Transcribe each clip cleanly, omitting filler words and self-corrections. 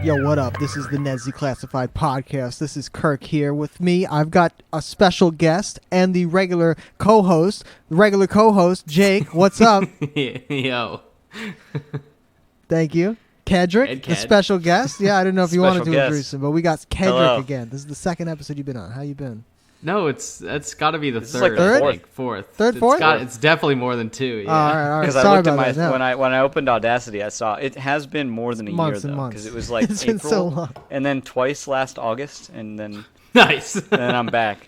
Yo, what up? This is the Declassified podcast. This is Kirk here. With me, I've got a special guest and the regular co-host. Jake. What's up? Yo. Thank you. Kedrick, the special guest. Yeah, I didn't know if you wanted to introduce him, but we got Kedrick again. This is the second episode you've been on. How you been? No, it's got to be the third. Like the fourth. Fourth? It's definitely more than two. Yeah. All right. Because I looked at when I opened Audacity, I saw it has been more than a year though, because it was like it's April, been so long. and then twice last August, and then Nice. and then I'm back.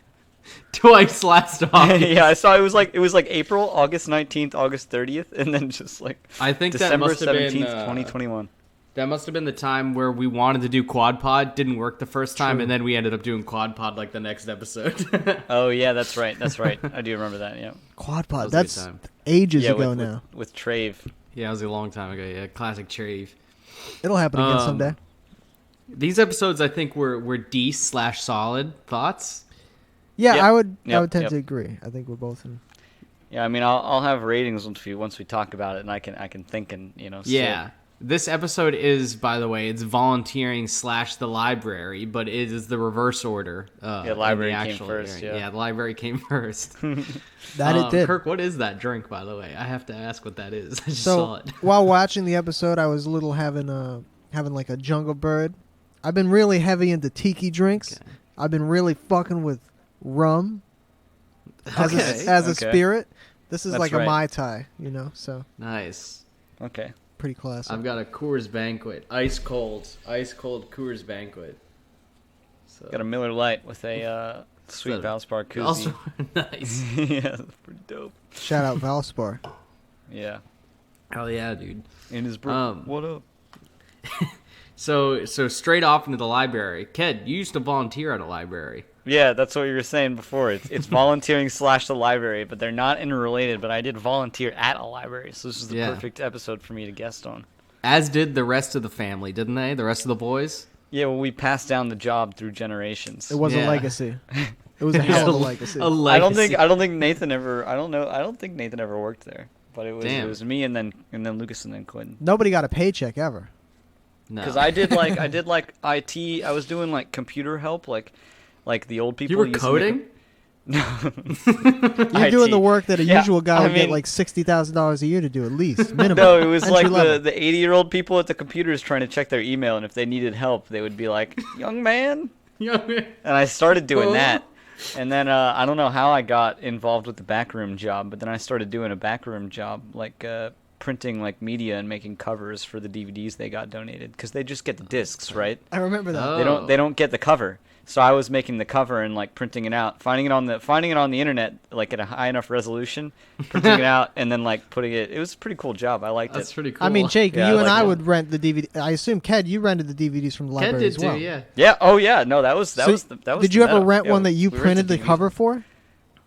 Twice last August. Yeah, I saw it was like April, August 19th, August 30th, and then just like I think December that must have 17th, been, 2021. That must have been the time where we wanted to do quad pod, didn't work the first time, True. and then we ended up doing quad pod like the next episode. Oh yeah, that's right. I do remember that. Yeah. Quad pod. That was a That's good time. ages Yeah, ago with, now. with Trave. Yeah, it was a long time ago. Yeah, classic Cherry. It'll happen again someday. These episodes, I think, were D/solid thoughts. Yeah, Yep. I would Yep. tend to agree. I think we're both in. Yeah, I mean, I'll have ratings once we talk about it, and I can think and Yeah. This episode is, by the way, it's volunteering / the library, but it is the reverse order. Yeah, library came first. Yeah, the library came first. That it did. Kirk, what is that drink, by the way? I have to ask what that is. I just So saw it. while watching the episode, I was a little having like a jungle bird. I've been really heavy into tiki drinks. Okay. I've been really fucking with rum as Okay. a spirit. This is That's like right. a Mai Tai, so Nice. Okay. pretty classic. I've got a Coors Banquet, ice cold Coors Banquet. So Got a Miller Lite with a sweet So- Valspar koozie. also nice. Yeah, that's pretty dope. Shout out Valspar. Yeah. Hell yeah, dude. In his bro. What up? So straight off into the library. Ked, you used to volunteer at a library. Yeah, that's what you were saying before. It's volunteering / the library, but they're not interrelated. But I did volunteer at a library, so this is the perfect episode for me to guest on. As did the rest of the family, didn't they? The rest of the boys? Yeah, well, we passed down the job through generations. It was a legacy. It was a hell of a legacy. I don't think Nathan ever. I don't think Nathan ever worked there. But it was me and then Lucas and then Quinn. Nobody got a paycheck ever. No. Because I did like IT. I was doing like computer help, like the old people. You were using coding? No. You're doing the work that a usual guy would get mean- like $60,000 a year to do at least minimum. No, it was Entry like level. the 80-year-old people at the computers trying to check their email, and if they needed help, they would be like, "Young man." And I started doing that, and then I don't know how I got involved with the backroom job, but then I started doing a backroom job, like printing like media and making covers for the DVDs they got donated, because they just get the discs, right? I remember that. Oh. They don't get the cover. So I was making the cover and like printing it out, finding it on the internet like at a high enough resolution, printing it out, and then like putting it. It was a pretty cool job. I liked That's it. pretty cool. I mean, Jake, Yeah, you I and like I that. would rent the DVD. I assume, Ked, you rented the DVDs from the Ked library did as well. too, yeah. Yeah. Oh yeah. No, that was So that was. did the you ever meta. rent Yeah, one that you we rented printed the DVDs. cover for?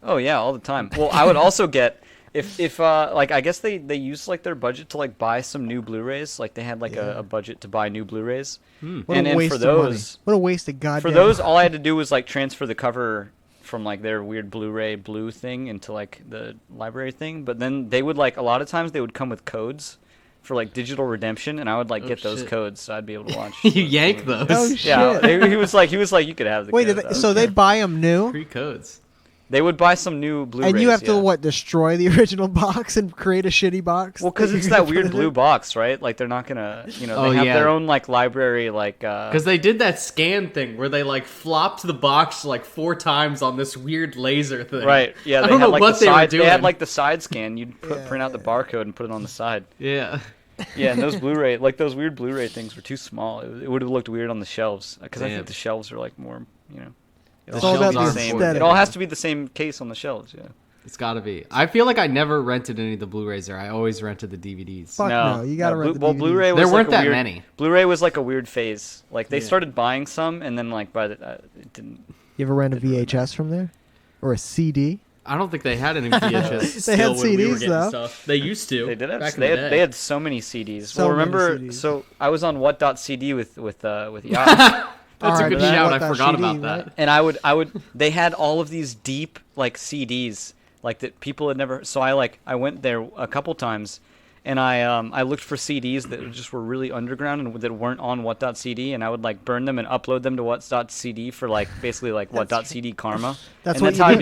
Oh yeah, all the time. Well, I would also get if like I guess they used like their budget to like buy some new Blu-rays. Like they had like a budget to buy new Blu-rays. What and a and waste for of those, money. What a waste of goddamn. for those, all I had to do was like transfer the cover from like their weird Blu-ray blue thing into like the library thing. But then they would like a lot of times they would come with codes for like digital redemption, and I would like get those shit. codes so I'd be able to watch. You yank those. Oh shit! Yeah, he was like you could have the Wait, code. so they buy them new, Free codes. They would buy some new Blu-rays. and you have to yeah. destroy the original box and create a shitty box? Well, because that it's you're that gonna weird put it blue in? box, right? Like they're not gonna, they Oh, have yeah. their own like library, like. Because they did that scan thing where they like flopped the box like 4 times on this weird laser thing. Right. Yeah. I They don't had know like what the they were side. They had doing. like the side scan. You'd print out the barcode and put it on the side. Yeah. Yeah, and those Blu-ray, like those weird Blu-ray things, were too small. It would have looked weird on the shelves because I Damn. think the shelves are like more, It It's all about the same. aesthetic. It all has to be the same case on the shelves. Yeah. It's got to be. I feel like I never rented any of the Blu-rays there. I always rented the DVDs. Fuck no, you gotta rent the Well, DVDs. Blu-ray was There like weren't a that weird, many. Blu-ray was like a weird phase. Like they Yeah. started buying some, and then like by the it didn't. You ever rent a VHS from there, or a CD? I don't think they had any VHS. They had still when we were CDs getting though. Stuff. They used to. They did have. Back in They the had, day. they had so many CDs. So well, many remember? CDs. So I was on what.cd with Yacht. That's a Alright, good but shout. I what that forgot CD, about that. right? And I would they had all of these deep like CDs like that people had never. So I went there a couple times, and I looked for CDs that just were really underground and that weren't on what.cd, and I would like burn them and upload them to what.cd for like basically like what.cd karma. That's and what that's how you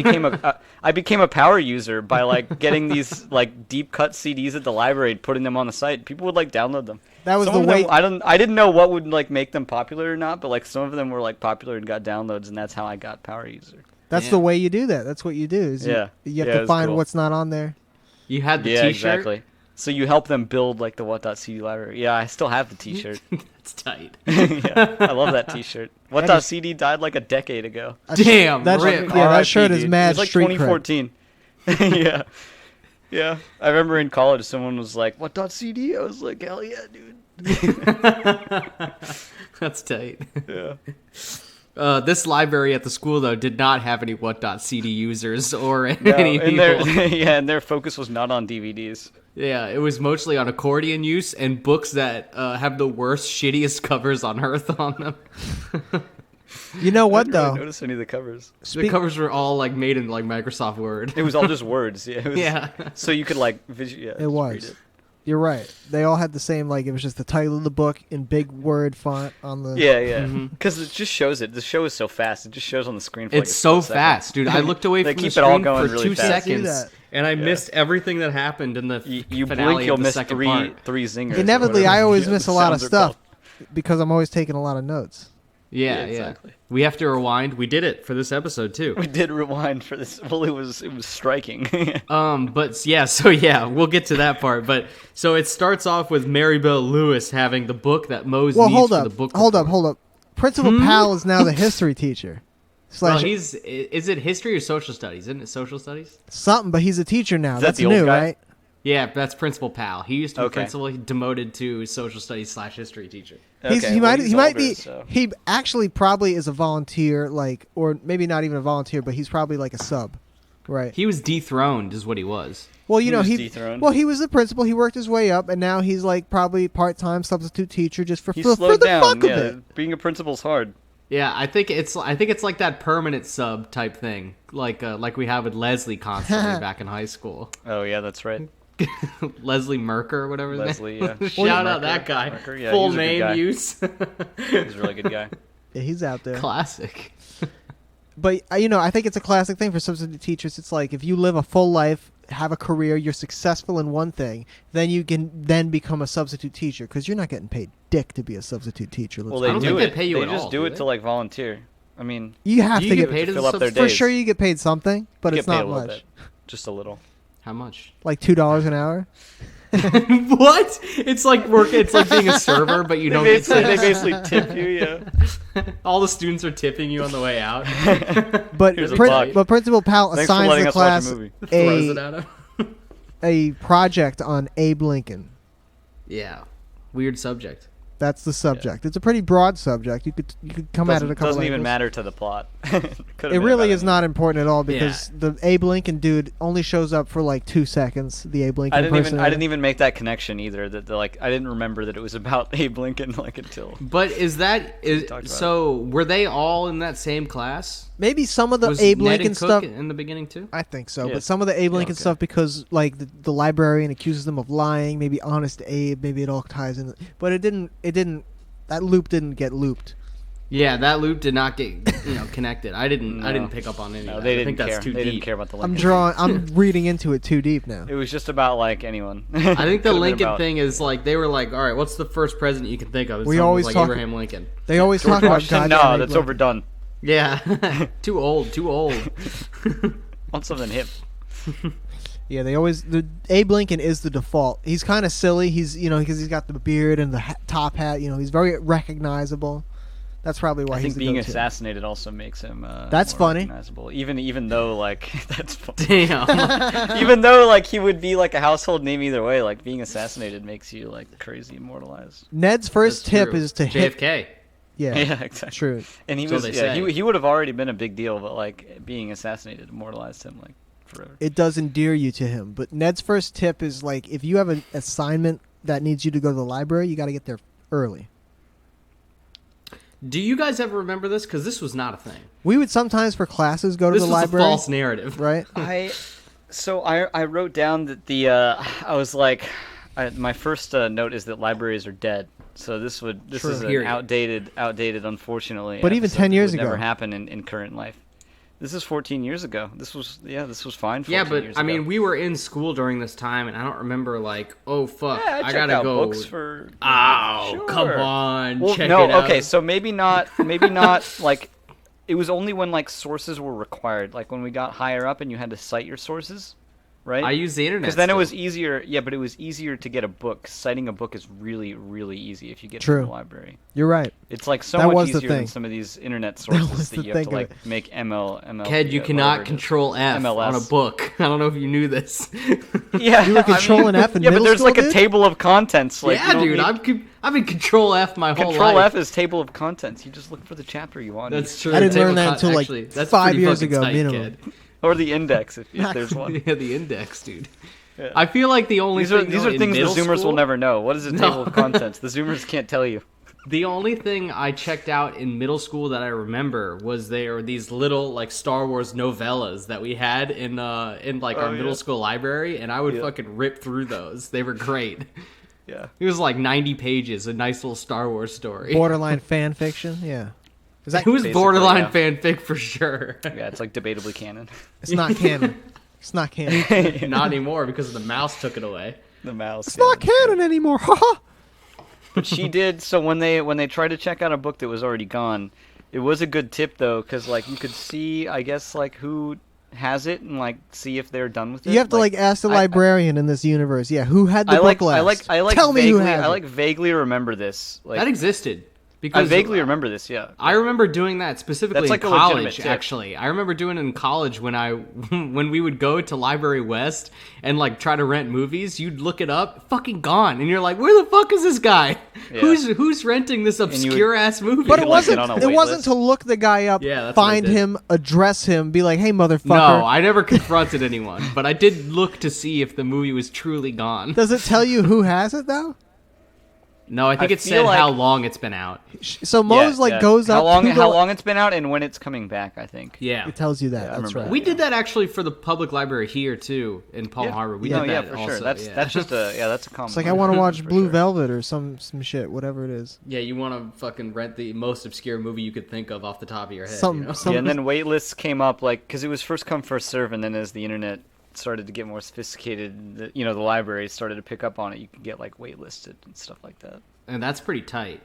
I became a power user by like getting these like deep cut CDs at the library and putting them on the site. People would like download them. That was Some the of way. them, I didn't know what would like make them popular or not, but like some of them were like popular and got downloads, and that's how I got power user. That's the way you do that. That's what you do. Is Yeah. You have Yeah, it to was find cool. what's not on there. You had the Yeah, T-shirt. exactly. So you help them build like the what.cd library. Yeah, I still have the T-shirt. That's tight. Yeah, I love that T-shirt. What.cd died like a decade ago. Damn, That rip. that shirt RIP, is dude. mad It was like street cred. 2014. Yeah. Yeah. I remember in college someone was like, what.cd? I was like, hell yeah, dude. That's tight. Yeah. This library at the school, though, did not have any what.cd users or No, any and people. their focus was not on DVDs. Yeah, it was mostly on accordion use and books that have the worst, shittiest covers on earth on them. You know I what didn't really though? notice any of the covers. The covers were all like made in like Microsoft Word. It was all just words. Yeah. It was, Yeah. So you could like yeah, It just was. read it. You're right. They all had the same. Like it was just the title of the book in big word font on the. Yeah, yeah. Because it just shows it. The show is so fast. It just shows on the screen for It's like a so split fast, second. dude. I looked away They from the keep it all screen going for really 2 fast. I see seconds, that. and I Yeah. missed everything that happened in the You finale blink, you'll of the miss second three part. zingers. or Inevitably, whatever. I always Yeah, miss the a lot of sounds are stuff called. because I'm always taking a lot of notes. Yeah, Yeah, yeah. exactly. We have to rewind. We did it for this episode too. We did rewind for this. Well, it was striking. But yeah, so yeah, we'll get to that part. But so it starts off with Marybell Lewis having the book that Mose Well, needs hold for up, the book. hold up, report. hold up. Principal Powell is now the history teacher. Well, Slash is it history or social studies? Isn't it social studies? something, but he's a teacher now. Is that That's the old new, guy? right? Yeah, that's Principal Powell. He used to be Okay. principal. He demoted to social studies / history teacher. He's, Okay, he well, might he's he might older, be so- he actually probably is a volunteer, like, or maybe not even a volunteer, but he's probably like a sub, right? He was dethroned, is what he was. Well, you He know was he dethroned. well he was the principal. He worked his way up, and now he's like probably part-time substitute teacher just for He for slowed the down. fuck of Yeah, it. being a principal's hard. Yeah, I think it's like that permanent sub type thing, like we have with Leslie constantly back in high school. Oh yeah, that's right. Leslie Merker or whatever. his Leslie, name. yeah. Shout Merker, out that guy. Merker, yeah, Full he's a good guy. name use. He's a really good guy. Yeah, he's out there. Classic. But you know, I think it's a classic thing for substitute teachers. It's like if you live a full life, have a career, you're successful in one thing, then you can then become a substitute teacher because you're not getting paid dick to be a substitute teacher. Well, I they don't do think they it. pay you they at just all, do do it they? to like volunteer. I mean, you have Do to you get get paid as fill a up their substitute? for days. sure. You get paid something, but you it's get paid not a little much. bit, just a little. How much? Like $2 an hour. What? It's like It's like being a server, but you don't get They tips. basically tip you. Yeah. All the students are tipping you on the way out. But Here's a buck. but Principal Powell Thanks for assigns letting the us watch a class movie. Throws it at him. a project on Abe Lincoln. Yeah. Weird subject. That's the subject. It's a pretty broad subject. You could come at it a couple Doesn't even angles. matter to the plot. It really is not important at all because the Abe Lincoln dude only shows up for like 2 seconds. The Abe Lincoln I didn't even make that connection either. That like I didn't remember that it was about Abe Lincoln like until. But talked about so? Were they all in that same class? Maybe some of the Was Abe Ned Lincoln and Cook stuff. in the beginning too? I think so, Yeah. but some of the Abe Lincoln okay. stuff because like the librarian accuses them of lying. Maybe Honest Abe. Maybe it all ties in. But it didn't. That loop didn't get looped. Yeah, that loop did not get connected. I didn't pick up on any No, of that. they I didn't think that's care. too They deep. didn't care about the I'm Lincoln. I'm reading into it too deep now. It was just about like anyone. I think the Could've been Lincoln about- thing is like they were like, all right, what's the first president you can think of? And We someone always was talk- like Abraham Lincoln. They always George talk about Washington? goddamn No, Abe that's Lincoln. overdone. Yeah, too old. Want something hip. Yeah, the Abe Lincoln is the default. He's kind of silly. He's because he's got the beard and the top hat. He's very recognizable. That's probably why I he's think the being go-to. assassinated also makes him. That's more funny. Recognizable. Even though like that's funny. Damn. Even though like he would be like a household name either way, like being assassinated makes you like crazy immortalized. Ned's first That's tip true. is to hit. JFK. Yeah, Yeah, exactly. true. And he So was they yeah, say. he would have already been a big deal, but like being assassinated immortalized him like forever. It does endear you to him. But Ned's first tip is like if you have an assignment that needs you to go to the library, you got to get there early. Do you guys ever remember this? Because this was not a thing. We would sometimes for classes go to This the was library, a false narrative. right? I wrote down that I was like My first note is that libraries are dead. So this True. is an Period. outdated, unfortunately. But even episode 10 that years would ago. never happen in current life. This is 14 years ago. This was fine. 14 Yeah, but years I ago. mean, we were in school during this time, and I don't remember like, oh fuck, Yeah, I I checked gotta out go. books for. Oh, Sure. come on, Well, check no, it out. okay, so maybe not like. It was only when like sources were required, like when we got higher up and you had to cite your sources, right? I use the internet Because then it still. was easier. Yeah, but it was easier to get a book. Citing a book is really, really easy if you get True. to the library. You're right. It's like so That much was the easier than thing. some of these internet was sources the that you have to thing of like make ML. Ked, you cannot control F MLS. on a book. I don't know if you knew this. Yeah, You were controlling F in yeah, but middle there's school, like a dude? table of contents. Like, you yeah, don't dude, need- I've been control F my whole Control life. F is table of contents. You just look for the chapter you want. That's true. I didn't Table learn that con- until, like, actually, that's 5 pretty years fucking ago, tight, minimum. Ked. Or the index if there's one. Yeah, the index, dude. Yeah. I feel like the only These are thing though, in things the middle Zoomers school, will never know. What is a No. table of contents? The Zoomers can't tell you. The only thing I checked out in middle school that I remember was there were these little like Star Wars novellas that we had in like our middle school library, and I would fucking rip through those. They were great. Yeah. It was like 90 pages, a nice little Star Wars story. Borderline fan fiction. Yeah. Is that? It was Basically, borderline yeah. fanfic for sure. Yeah, it's like debatably canon. It's not canon. It's not canon. Not anymore because the mouse took it away. The mouse. It's not canon anymore. Haha. But she did. So when they tried to check out a book that was already gone, it was a good tip though, because like you could see, I guess, like who has it and like see if they're done with it. You have to like ask the librarian in this universe. Yeah, who had the book last? I like Tell me vaguely, who has I it. like vaguely remember this. Like That existed. I Because vaguely remember this. Yeah. I remember doing that specifically That's like in a legitimate college. tip. Actually, I remember doing it in college when we would go to Library West and like try to rent movies. You'd look it up, fucking gone, and you're like, "Where the fuck is this guy? Yeah. Who's renting this you would- obscure ass movie?" But could, it like, get wasn't. on a It wait wasn't list. to look the guy up, Yeah, that's what I find did. him, address him, be like, "Hey, motherfucker." No, I never confronted anyone, but I did look to see if the movie was truly gone. Does it tell you who has it though? No, I think I it feel said like- how long it's been out. So Moe's like goes how up. long to how the- long it's been out and when it's coming back. I think. Yeah. It tells you that. I That's remember right. that. We did that actually for the public library here too in Palm Yeah. Harbor. We No, did yeah, that for also. sure. That's yeah. that's just that's a common. It's like I want to watch For Blue sure. Velvet or some shit, whatever it is. Yeah, you want to fucking rent the most obscure movie you could think of off the top of your head. Some- you know? some- Yeah, and then wait lists came up like because it was first come first serve, and then as the internet started to get more sophisticated, the libraries started to pick up on it. You could get like wait listed and stuff like that. And that's pretty tight.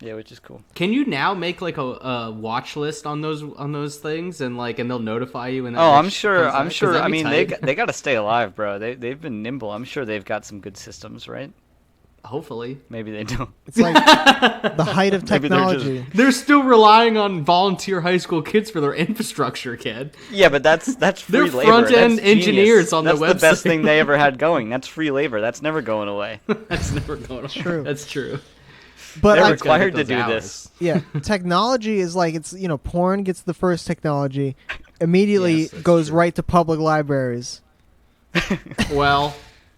Yeah, which is cool. Can you now make like a watch list on those things and they'll notify you? And Oh, I'm sure. I'm sure. I mean, they they got to stay alive, bro. They've been nimble. I'm sure they've got some good systems, right? hopefully Maybe they don't. It's like the height of Maybe they're just- technology. they're still relying on volunteer high school kids for their infrastructure, kid. Yeah, but that's free They're labor. front-end That's genius. engineers on the That's the best website. thing they ever had going. That's free labor. That's never going away. That's never going on. True. That's true. But They're I, It's gotta required get to those do hours. this. yeah, technology is like it's porn gets the first technology, immediately Yes, that's goes true. right to public libraries. Well,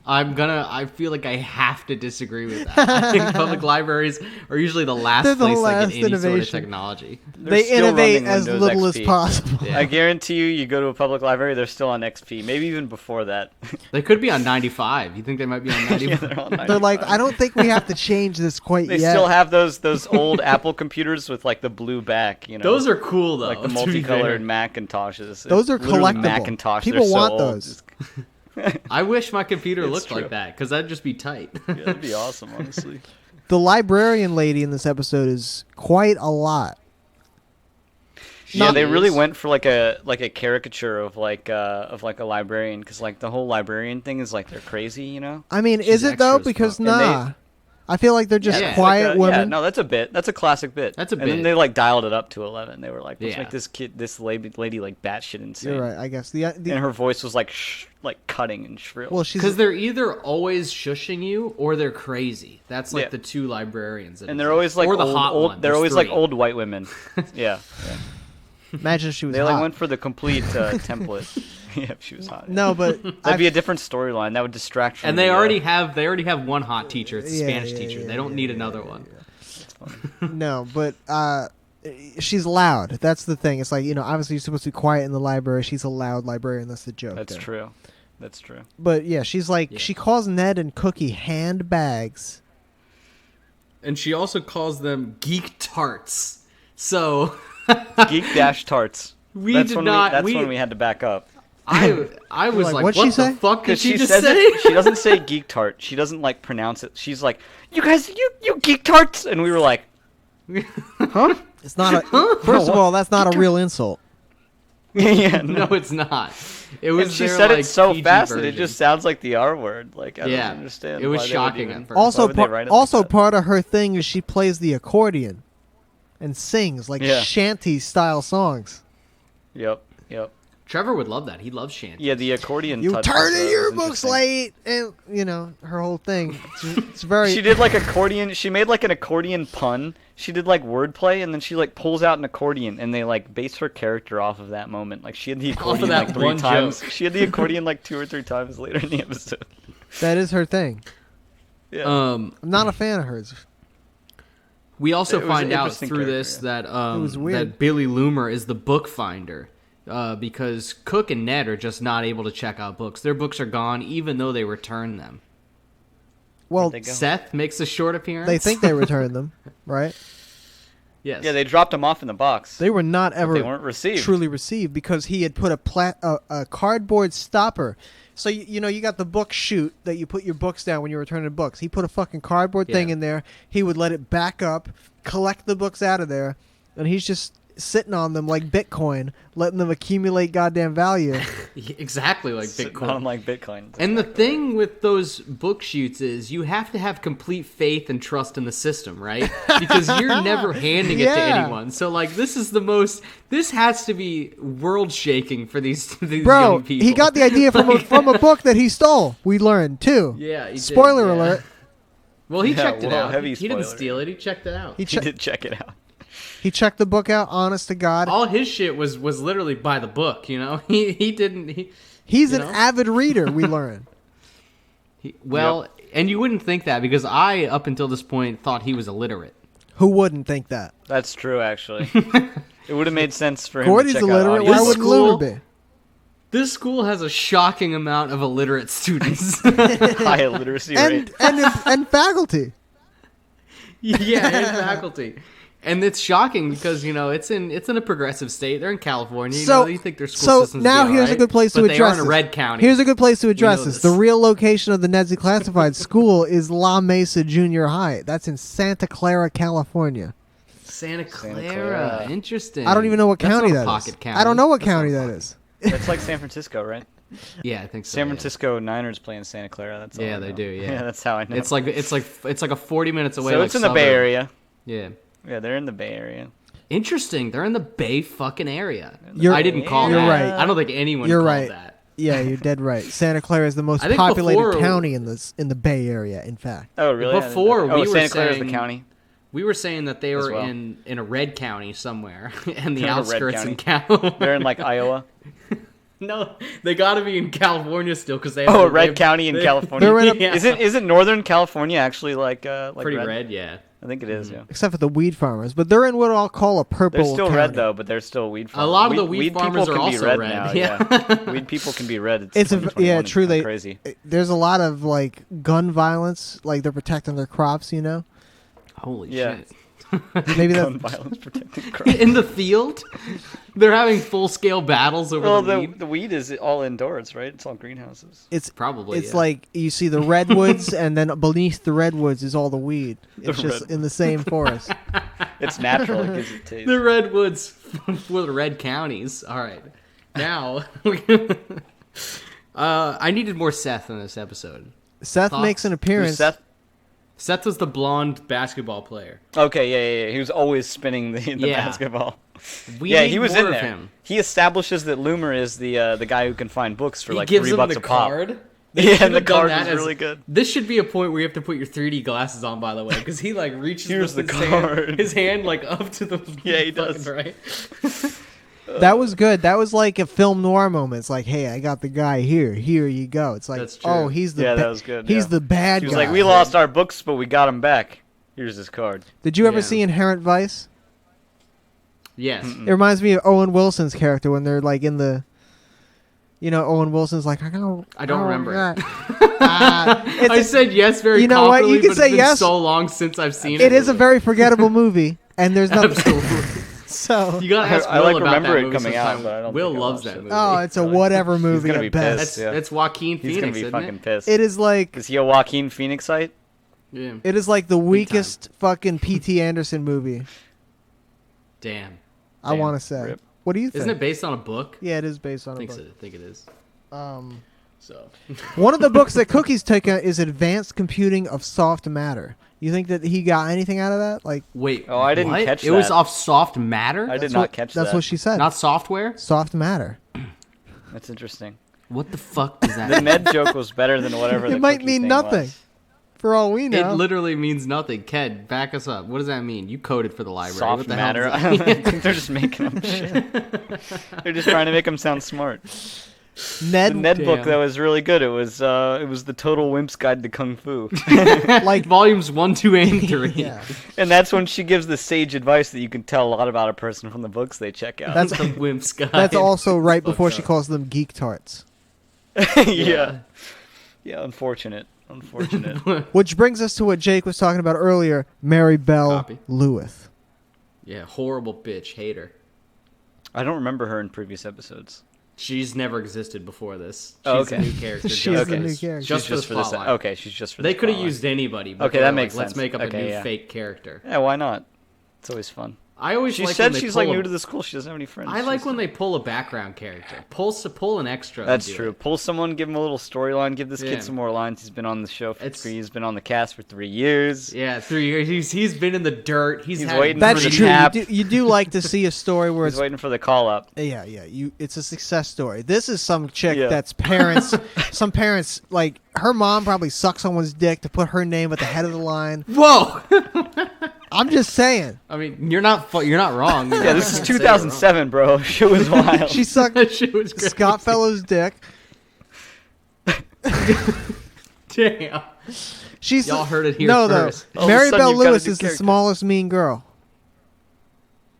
I feel like I have to disagree with that. I think public libraries are usually the last They're the place last to get any sort of innovation. technology. They're They still innovate running as Windows little XP. as possible. Yeah. I guarantee you go to a public library, they're still on XP. Maybe even before that. They could be on 95. You think they might be on 95? Yeah, they're on They're like, 95. I don't think we have to change this quite They yet. still have those old Apple computers with like the blue back, Those are cool though. like the to be fair. multicolored Macintoshes. Those are It's literally collectible. Macintosh. People They're so want old. those. I wish my computer It's looked true. like that because that'd just be tight. Yeah, that'd be awesome, honestly. The librarian lady in this episode is quite a lot. Yeah, Not- they really went for like a caricature of like a librarian because like the whole librarian thing is like they're crazy, you know. I mean, She's is it though? extra as Because fuck. And they- nah, I feel like they're just Yeah, it's quiet Like women. Yeah, no, that's a bit. That's a classic bit. That's a And then bit. they like dialed it up to 11. They were like, let's Yeah. make this lady like batshit insane. You're right. I guess the And her voice was like like cutting and shrill. well, she's Because they're either always shushing you or they're crazy. That's like Yeah. the two librarians. that and they're exist. always like or the old, hot old one. they're There's always like three. old white women. Yeah. imagine if she was They like hot. went for the complete template. Yeah, if she was hot. No, but That'd be a different storyline. That would distract from And they the, already have one hot teacher. It's a Yeah, Spanish yeah, teacher. yeah, They don't yeah, need yeah, another yeah, one. no, but she's loud. That's the thing. It's like obviously you're supposed to be quiet in the library. She's a loud librarian. That's the joke. That's there. true. That's true. But yeah, she's like she calls Ned and Cookie handbags. And she also calls them geek tarts. So geek dash tarts. That's when we had to back up. I was like, what the fuck did she just say? She doesn't say geek tart. She doesn't like pronounce it. She's like, you guys, you geek tarts, and we were like, huh? It's not a. First of all, that's not a real insult. Yeah, no, it's not. It was. And she said it so PG fast version. that it just sounds like the R word. Like I don't understand. It was shocking at first. Also, part of her thing is she plays the accordion and sings like shanty style songs. Yep. Trevor would love that. He loves shanty. Yeah, the accordion. You turn in your books late, and her whole thing. It's very. She did like accordion. She made like an accordion pun. She did like wordplay, and then she like pulls out an accordion, and they like base her character off of that moment. Like she had the accordion like 3 times. She had the accordion like 2 or 3 times later in the episode. That is her thing. Yeah. I'm not a fan of hers. We also find out through this that that Billy Loomer is the book finder. Because Cook and Ned are just not able to check out books. Their books are gone, even though they return them. Well, Seth makes a short appearance. They think they returned them, right? Yes. Yeah, they dropped them off in the box. They were not ever they weren't received. Truly received because he had put a cardboard stopper. So, you got the book chute that you put your books down when you're returning books. He put a fucking cardboard thing in there. He would let it back up, collect the books out of there, and he's just sitting on them like Bitcoin, letting them accumulate goddamn value. Exactly like sitting Bitcoin. on them like Bitcoin. And the thing with those book chutes is you have to have complete faith and trust in the system, right? Because you're never handing it to anyone. So like this has to be world shaking for these young people. He got the idea from a book that he stole. We learned too. Yeah, he Spoiler did, alert. Well, he checked it out. Heavy he didn't steal it. He checked it out. He did check it out. He checked the book out, honest to God. All his shit was literally by the book, He didn't. He's an avid reader, we learn. And you wouldn't think that because I, up until this point, thought he was illiterate. Who wouldn't think that? That's true, actually. It would have made sense for him Gordy's to check illiterate. out Why wouldn't Loomer be? This school has a shocking amount of illiterate students. High illiteracy rate. And faculty. Yeah, and faculty. And it's shocking because it's in a progressive state. They're in California. You think their school system's now here's a good place to address this. They are in a red county. Here's a good place to address this. The real location of the Ned's Declassified school is La Mesa Junior High. That's in Santa Clara, California. Santa Clara. Interesting. I don't even know what county that is. County. I don't know what county that is. It's like San Francisco, right? Yeah, I think so. San Francisco Niners play in Santa Clara. That's all I know. They do. Yeah. Yeah, that's how I know. It's like a 40 minutes away. So it's in the Bay Area. Yeah. Yeah, they're in the Bay Area. Interesting. They're in the Bay fucking area. I didn't call that. You're right. I don't think anyone called that. Yeah, you're dead right. Santa Clara is the most populated county in the Bay Area, in fact. Oh, really? Before we were Santa Clara is saying the county. We were saying that they were in a red county somewhere, and the They're outskirts in California. They're in like Iowa. No, they got to be in California still because they. Oh, a red county in California. Yeah. Isn't Northern California actually like pretty red? Yeah. I think it is, yeah. Except for the weed farmers, but they're in what I'll call a purple. They're still county. red though, but they're still weed farmers. A lot of the weed farmers are also red red now. Yeah. Weed people can be red. It's true. They crazy. There's a lot of like gun violence, like they're protecting their crops. Holy shit. Maybe gun violence protecting crops in the field. They're having full-scale battles over the weed. The weed is all indoors, right? It's all greenhouses. It's probably. It's like you see the redwoods, and then beneath the redwoods is all the weed. It's just in the same forest. It's natural. It gives it taste. The redwoods for the red counties. All right, now I needed more Seth in this episode. Seth makes an appearance. Who's Seth? Seth was the blonde basketball player. Okay, yeah. He was always spinning the basketball. He was in there. Him. He establishes that Loomer is the guy who can find books for like $3 a pop. Card. The card is really good. This should be a point where you have to put your 3D glasses on, by the way, because he like reaches his hand like up to the. Yeah, he does. Right. That was good. That was like a film noir moment. It's like, hey, I got the guy here. Here you go. It's like, oh, he's the that was good. He's the bad guy. He was like, we lost our books, but we got him back. Here's his card. Did you ever see Inherent Vice? Yes. It reminds me of Owen Wilson's character when they're like in the Owen Wilson's like, I don't remember it. I said yes very You know what? confidently, You can but say it's been yes. so long since I've seen It is a very forgettable movie, and there's nothing. Absolutely. So You gotta ask Will I like about remember that it movie coming out, sometime. but I don't Will think I loves watched that it. movie. oh, it's a whatever movie gonna at be best. pissed. Yeah. That's Joaquin He's Phoenix, gonna be isn't fucking it? pissed. It is like Is he a Joaquin Phoenixite? Yeah. it is like the time. weakest fucking P.T. Anderson movie. Damn. I want to say. Rip. What do you think? Isn't it based on a book? Yeah, it is based on I a think book. so. I think it is. So. One of the books that Cookie's taken is Advanced Computing of Soft Matter. You think that he got anything out of that? Like, Wait. Oh, I didn't what? catch It was that. off soft matter. I did that's not what- catch that. That's what she said. Not software. Soft matter. That's interesting. What the fuck does that The mean? Ned joke was better than whatever. It the might cookie mean thing nothing. was. For all we It know. literally means nothing. Ked, back us up. What does that mean? You coded for the library. Soft what the matter. hell I does that mean? think they're just making up shit. They're just trying to make him sound smart. Ned, The Ned book Damn. that was really good. It was the Total Wimp's Guide to Kung Fu, like, Volumes 1, 2, and 3. yeah. and that's when she gives the sage advice that you can tell a lot about a person from the books they check out. That's- The Wimp's Guide. That's also right before fucked she up. calls them geek tarts. yeah. Unfortunate. Which brings us to what Jake was talking about earlier, Marybell Copy. Lewis. Yeah, horrible bitch. Hate her. I don't remember her in previous episodes. She's never existed before this. She's Oh, okay. a new character. She just is a for new this- character. Just She's for the spotlight. Okay, she's just for. They the could have spotlight. used anybody. But Okay, they that were makes like, Let's sense. make up Okay, a new yeah. fake character. Yeah, why not? It's always fun. I always She like said when they she's pull like a- new to the school. She doesn't have any friends. I like She's- when they pull a background character. Pull an extra. and That's do true. it. Pull someone, give him a little storyline, give this Yeah. kid some more lines. He's been on the show for It's- he's been on the cast for 3 years. Yeah, 3 years. He's been in the dirt. He's had waiting That's for the true. tap. You do like to see a story where He's it's waiting for the call up. yeah. It's a success story. This is some chick Yeah. that's parents. Some parents like her mom probably sucked someone's dick to put her name at the head of the line. Whoa! I'm just saying. I mean, you're not wrong. Yeah, this is 2007, bro. Shit was wild. She sucked That shit was great. Scott Fellow's dick. Damn. She's Y'all heard it here no, first. though. All of a sudden, Marybell you've got a Lewis new is the character. smallest mean girl.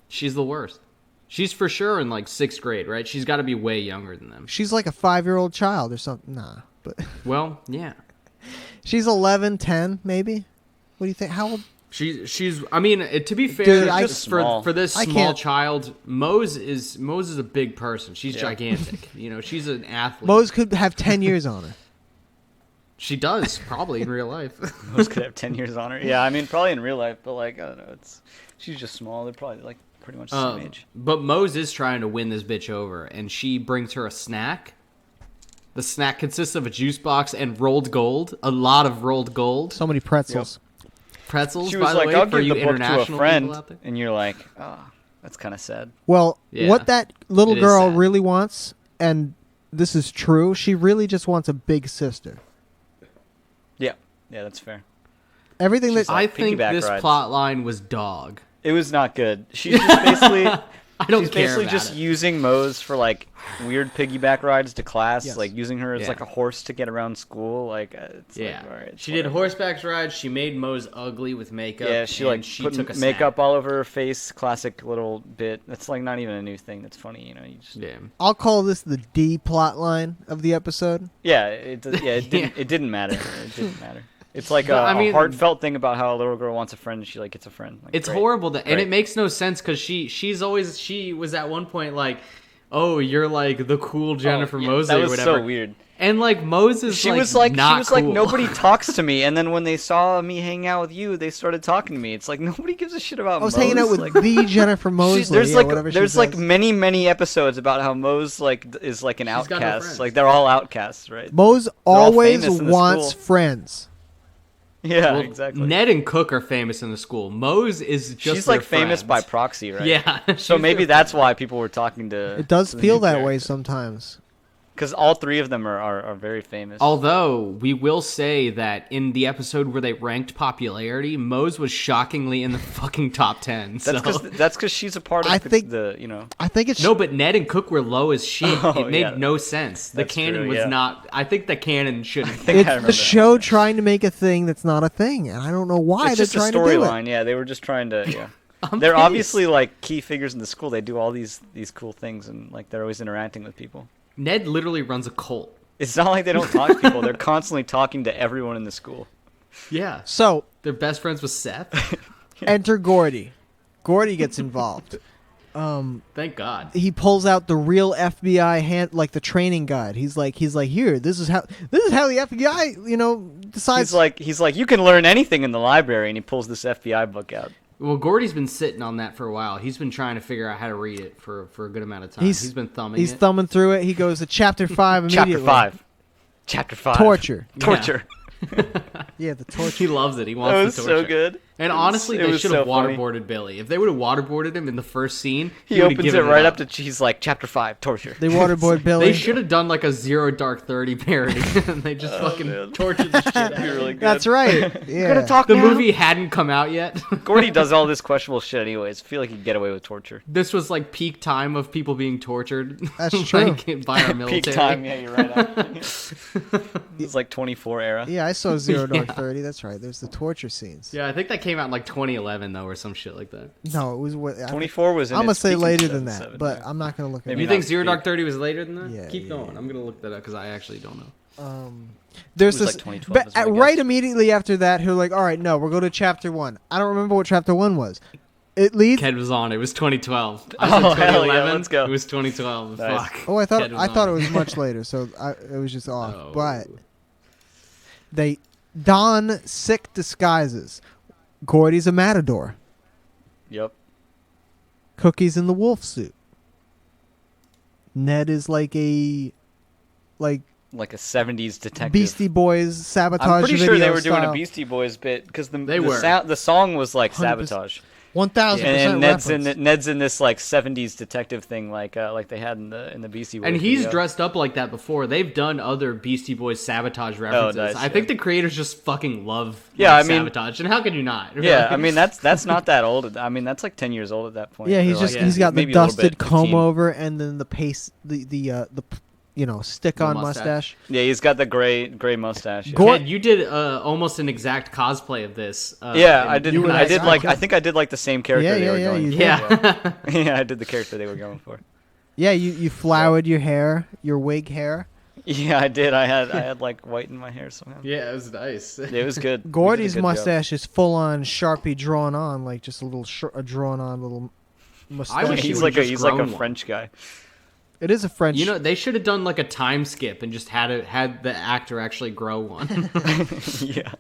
She's the worst. She's for sure in like 6th grade, right? She's got to be way younger than them. She's like a 5-year-old child or something. Nah, but Well, yeah. she's 11, 10, maybe. What do you think? How old? She's. I mean, to be fair, Dude, just small. for this I small can't- child, Mose is a big person. She's gigantic. She's an athlete. Mose could have 10 years on her. She does probably in real life. Most could have 10 years on her. Yeah, I mean, probably in real life, but like, I don't know. She's just small. They're probably like pretty much the same age. But Mose is trying to win this bitch over, and she brings her a snack. The snack consists of a juice box and rolled gold, a lot of rolled gold. So many pretzels. Pretzels, She by was the like, way, I'll for give you the book to a international friend. people out there. And you're like, oh, that's kind of sad. Well, Yeah. what that little It is girl sad. really wants, and this is true, she really just wants a big sister. Yeah, that's fair. Everything that I Piggyback think this rides. plot line was dog. It was not good. She's just basically... I don't She's care basically about just it. using Mose for like weird piggyback rides to class, Yes. like using her as Yeah. like a horse to get around school. Like, it's Yeah, like, all right, she did whatever. horseback rides. She made Mose ugly with makeup. Yeah, she and like she put took a makeup snack. all over her face. Classic little bit. That's like not even a new thing. That's funny, you know. You just Yeah, I'll call this the D plot line of the episode. it didn't matter. It didn't matter. It's like But, I a mean- heartfelt thing about how a little girl wants a friend and she like gets a friend. Like, it's great. horrible that, and Great. it makes no sense because she was at one point like, oh, you're like the cool Jennifer Oh, yeah, Mosley that or was whatever. so weird. And like Moses, She was like not cool. nobody talks to me, and then when they saw me hang out with you, they started talking to me. It's like nobody gives a shit about. I was hanging out with like, the Jennifer Mosley. there's yeah, like whatever she there's like says. many episodes about how Mose like is like an She's got no outcast. friends. Like they're all outcasts, right? Mose all always famous in the wants school. friends. Yeah, Well, exactly. Ned and Cook are famous in the school. Mose is just She's like their famous by friends. proxy, right? Yeah. So she's maybe their that's why people were talking to. It does to the feel new that way character. sometimes. Because all three of them are very famous. Although we will say that in the episode where they ranked popularity, Mose was shockingly in the fucking top 10. That's because she's a part of I the, think- the you know. I think it's No, but Ned and Cook were low as shit. Oh, It made yeah. no sense. The That's canon true, was yeah. not. I think the canon shouldn't. think I it's remember the that. show trying to make a thing that's not a thing, and I don't know why It's they're just a trying to do it. storyline. Yeah, they were just trying to. Yeah, I'm they're pissed. obviously like key figures in the school. They do all these cool things, and like they're always interacting with people. Ned literally runs a cult. It's not like they don't talk to people. They're constantly talking to everyone in the school. Yeah. So they're best friends with Seth. enter Gordy. Gordy gets involved. Thank God. He pulls out the real FBI like the training guide. He's like, here, this is how the FBI, decides. He's like, you can learn anything in the library, and he pulls this FBI book out. Well, Gordy's been sitting on that for a while. He's been trying to figure out how to read it for a good amount of time. He's been thumbing He's thumbing through it. He goes to chapter 5 immediately. Chapter 5. Torture. Yeah, the torture. He loves it. He wants the torture. That was so good. And honestly, they should have funny. waterboarded Billy. If they would have waterboarded him in the first scene, he opens it right up to, he's like, chapter 5, torture. They waterboard Billy. They should have done like a Zero Dark 30 parody, and they just tortured the shit out of him. Really good. That's right. Yeah. Gonna talk the now? movie hadn't come out yet. Gordy does all this questionable shit anyways. I feel like he'd get away with torture. This was like peak time of people being tortured. That's true. By our military. Peak time, yeah, you're right. It's like 24 era. Yeah, I saw Zero Dark 30. That's right. There's the torture scenes. Yeah, I think that came out in like 2011 though, or some shit like that. No, it was 24 was. I'm gonna say later than that, but I'm not gonna look at it. You think Zero Dark 30 was later than that? Yeah, Keep going. I'm gonna look that up because I actually don't know. There's this like 2012 right immediately after that. Who like, all right, no, we'll go to chapter 1. I don't remember what chapter 1 was. It leads. Ked was on. It was 202012. I Oh, said 2011. hell yeah, let's go. It was 2012. Nice. Fuck. Oh, I thought on. it was much later, so it was just off. Oh. But they don sick disguises. Gordy's a matador. Yep. Cookie's in the wolf suit. Ned is like a a 70s detective. Beastie Boys sabotage. I'm pretty sure they were video doing a style. Beastie Boys bit because were. the song was like 100%. sabotage. 1000% And reference. Ned's in this like 70s detective thing like they had in the Beastie Boys. And he's video. dressed up like that before. They've done other Beastie Boys sabotage references. nice, I think the creators just fucking love sabotage. And how could you not? Yeah, I mean that's not that old. I mean that's like 10 years old at that point. Yeah, Or, he's like, just he's got the maybe a little dusted bit, comb 15. over and then the paste the stick-on The mustache. mustache. Yeah, he's got the gray mustache. Yeah. Gor- Ked, you did almost an exact cosplay of this. Yeah, I did. You were I that did guy. like I think I did like the same character they were yeah, going you for. did. Yeah. Yeah, I did the character they were going for. Yeah, you flowered your hair, your wig hair. Yeah, I did. I had like white in my hair somehow. Yeah, it was nice. It was good. Gordy's He did a good job. mustache is full on Sharpie drawn on, like just a little a drawn on little mustache. I wish he He's would've like a just grown one. French guy. It is a French. You know, they should have done like a time skip and just had the actor actually grow one. Yeah.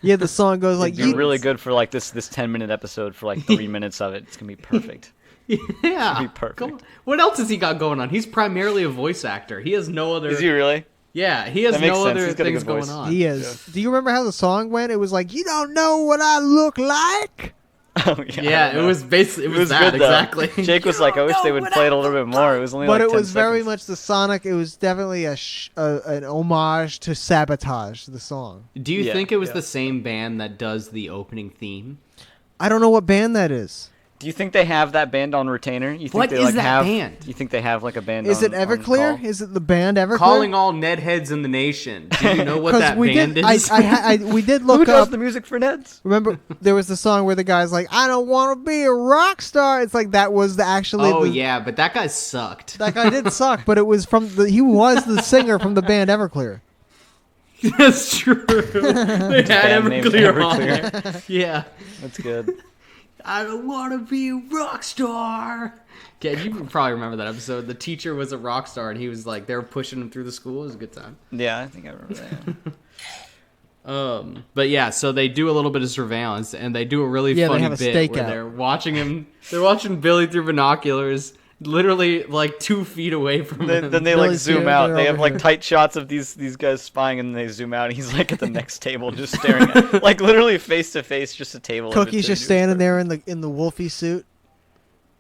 Yeah, the song goes like It'd be really good for like this 10-minute episode for like 3 minutes of it. It's gonna be perfect. Yeah. Be perfect. Come on. What else has he got going on? He's primarily a voice actor. He has no other. Is he really? Yeah, he has That makes no sense. other He's got a things good going voice. on. He is. Do you remember how the song went? It was like, you don't know what I look like. Oh yeah. Yeah, it was basically It was that good, though. exactly. Jake was like, I wish they would play it a little bit more. It was only But like it 10 was very seconds. much the Sonic. It was definitely an homage to Sabotage, the song. Do you Yeah, think it was yeah. the same band that does the opening theme? I don't know what band that is. Do you think they have that band on retainer? You think What they is like that have? band? You think they have like a band? Is it on Everclear? call? Is it the band Everclear? Calling all Ned heads in the nation. Do you know what that we band did. is? We did Who look does up. the music for Neds? Remember, there was the song where the guy's like, "I don't want to be a rock star." It's like that was actually. Oh the, yeah, but that guy sucked. that guy did suck, but it was he was the singer from the band Everclear. That's true. They had band named Everclear on Everclear. there. Yeah. That's good. I don't want to be a rock star. Yeah, you probably remember that episode. The teacher was a rock star, and he was like, they were pushing him through the school. It was a good time. Yeah, I think I remember that. But yeah, so they do a little bit of surveillance, and they do a really Yeah, they funny have a bit where stakeout. they're watching him. They're watching Billy through binoculars, literally like 2 feet away from him. Then they like Billy's zoom here, out. they're They have over like here. tight shots of these guys spying, and then they zoom out, and he's like at the next table, just staring at, like literally face to face, just a table. in Cookie's between. just standing there in the Wolfie suit.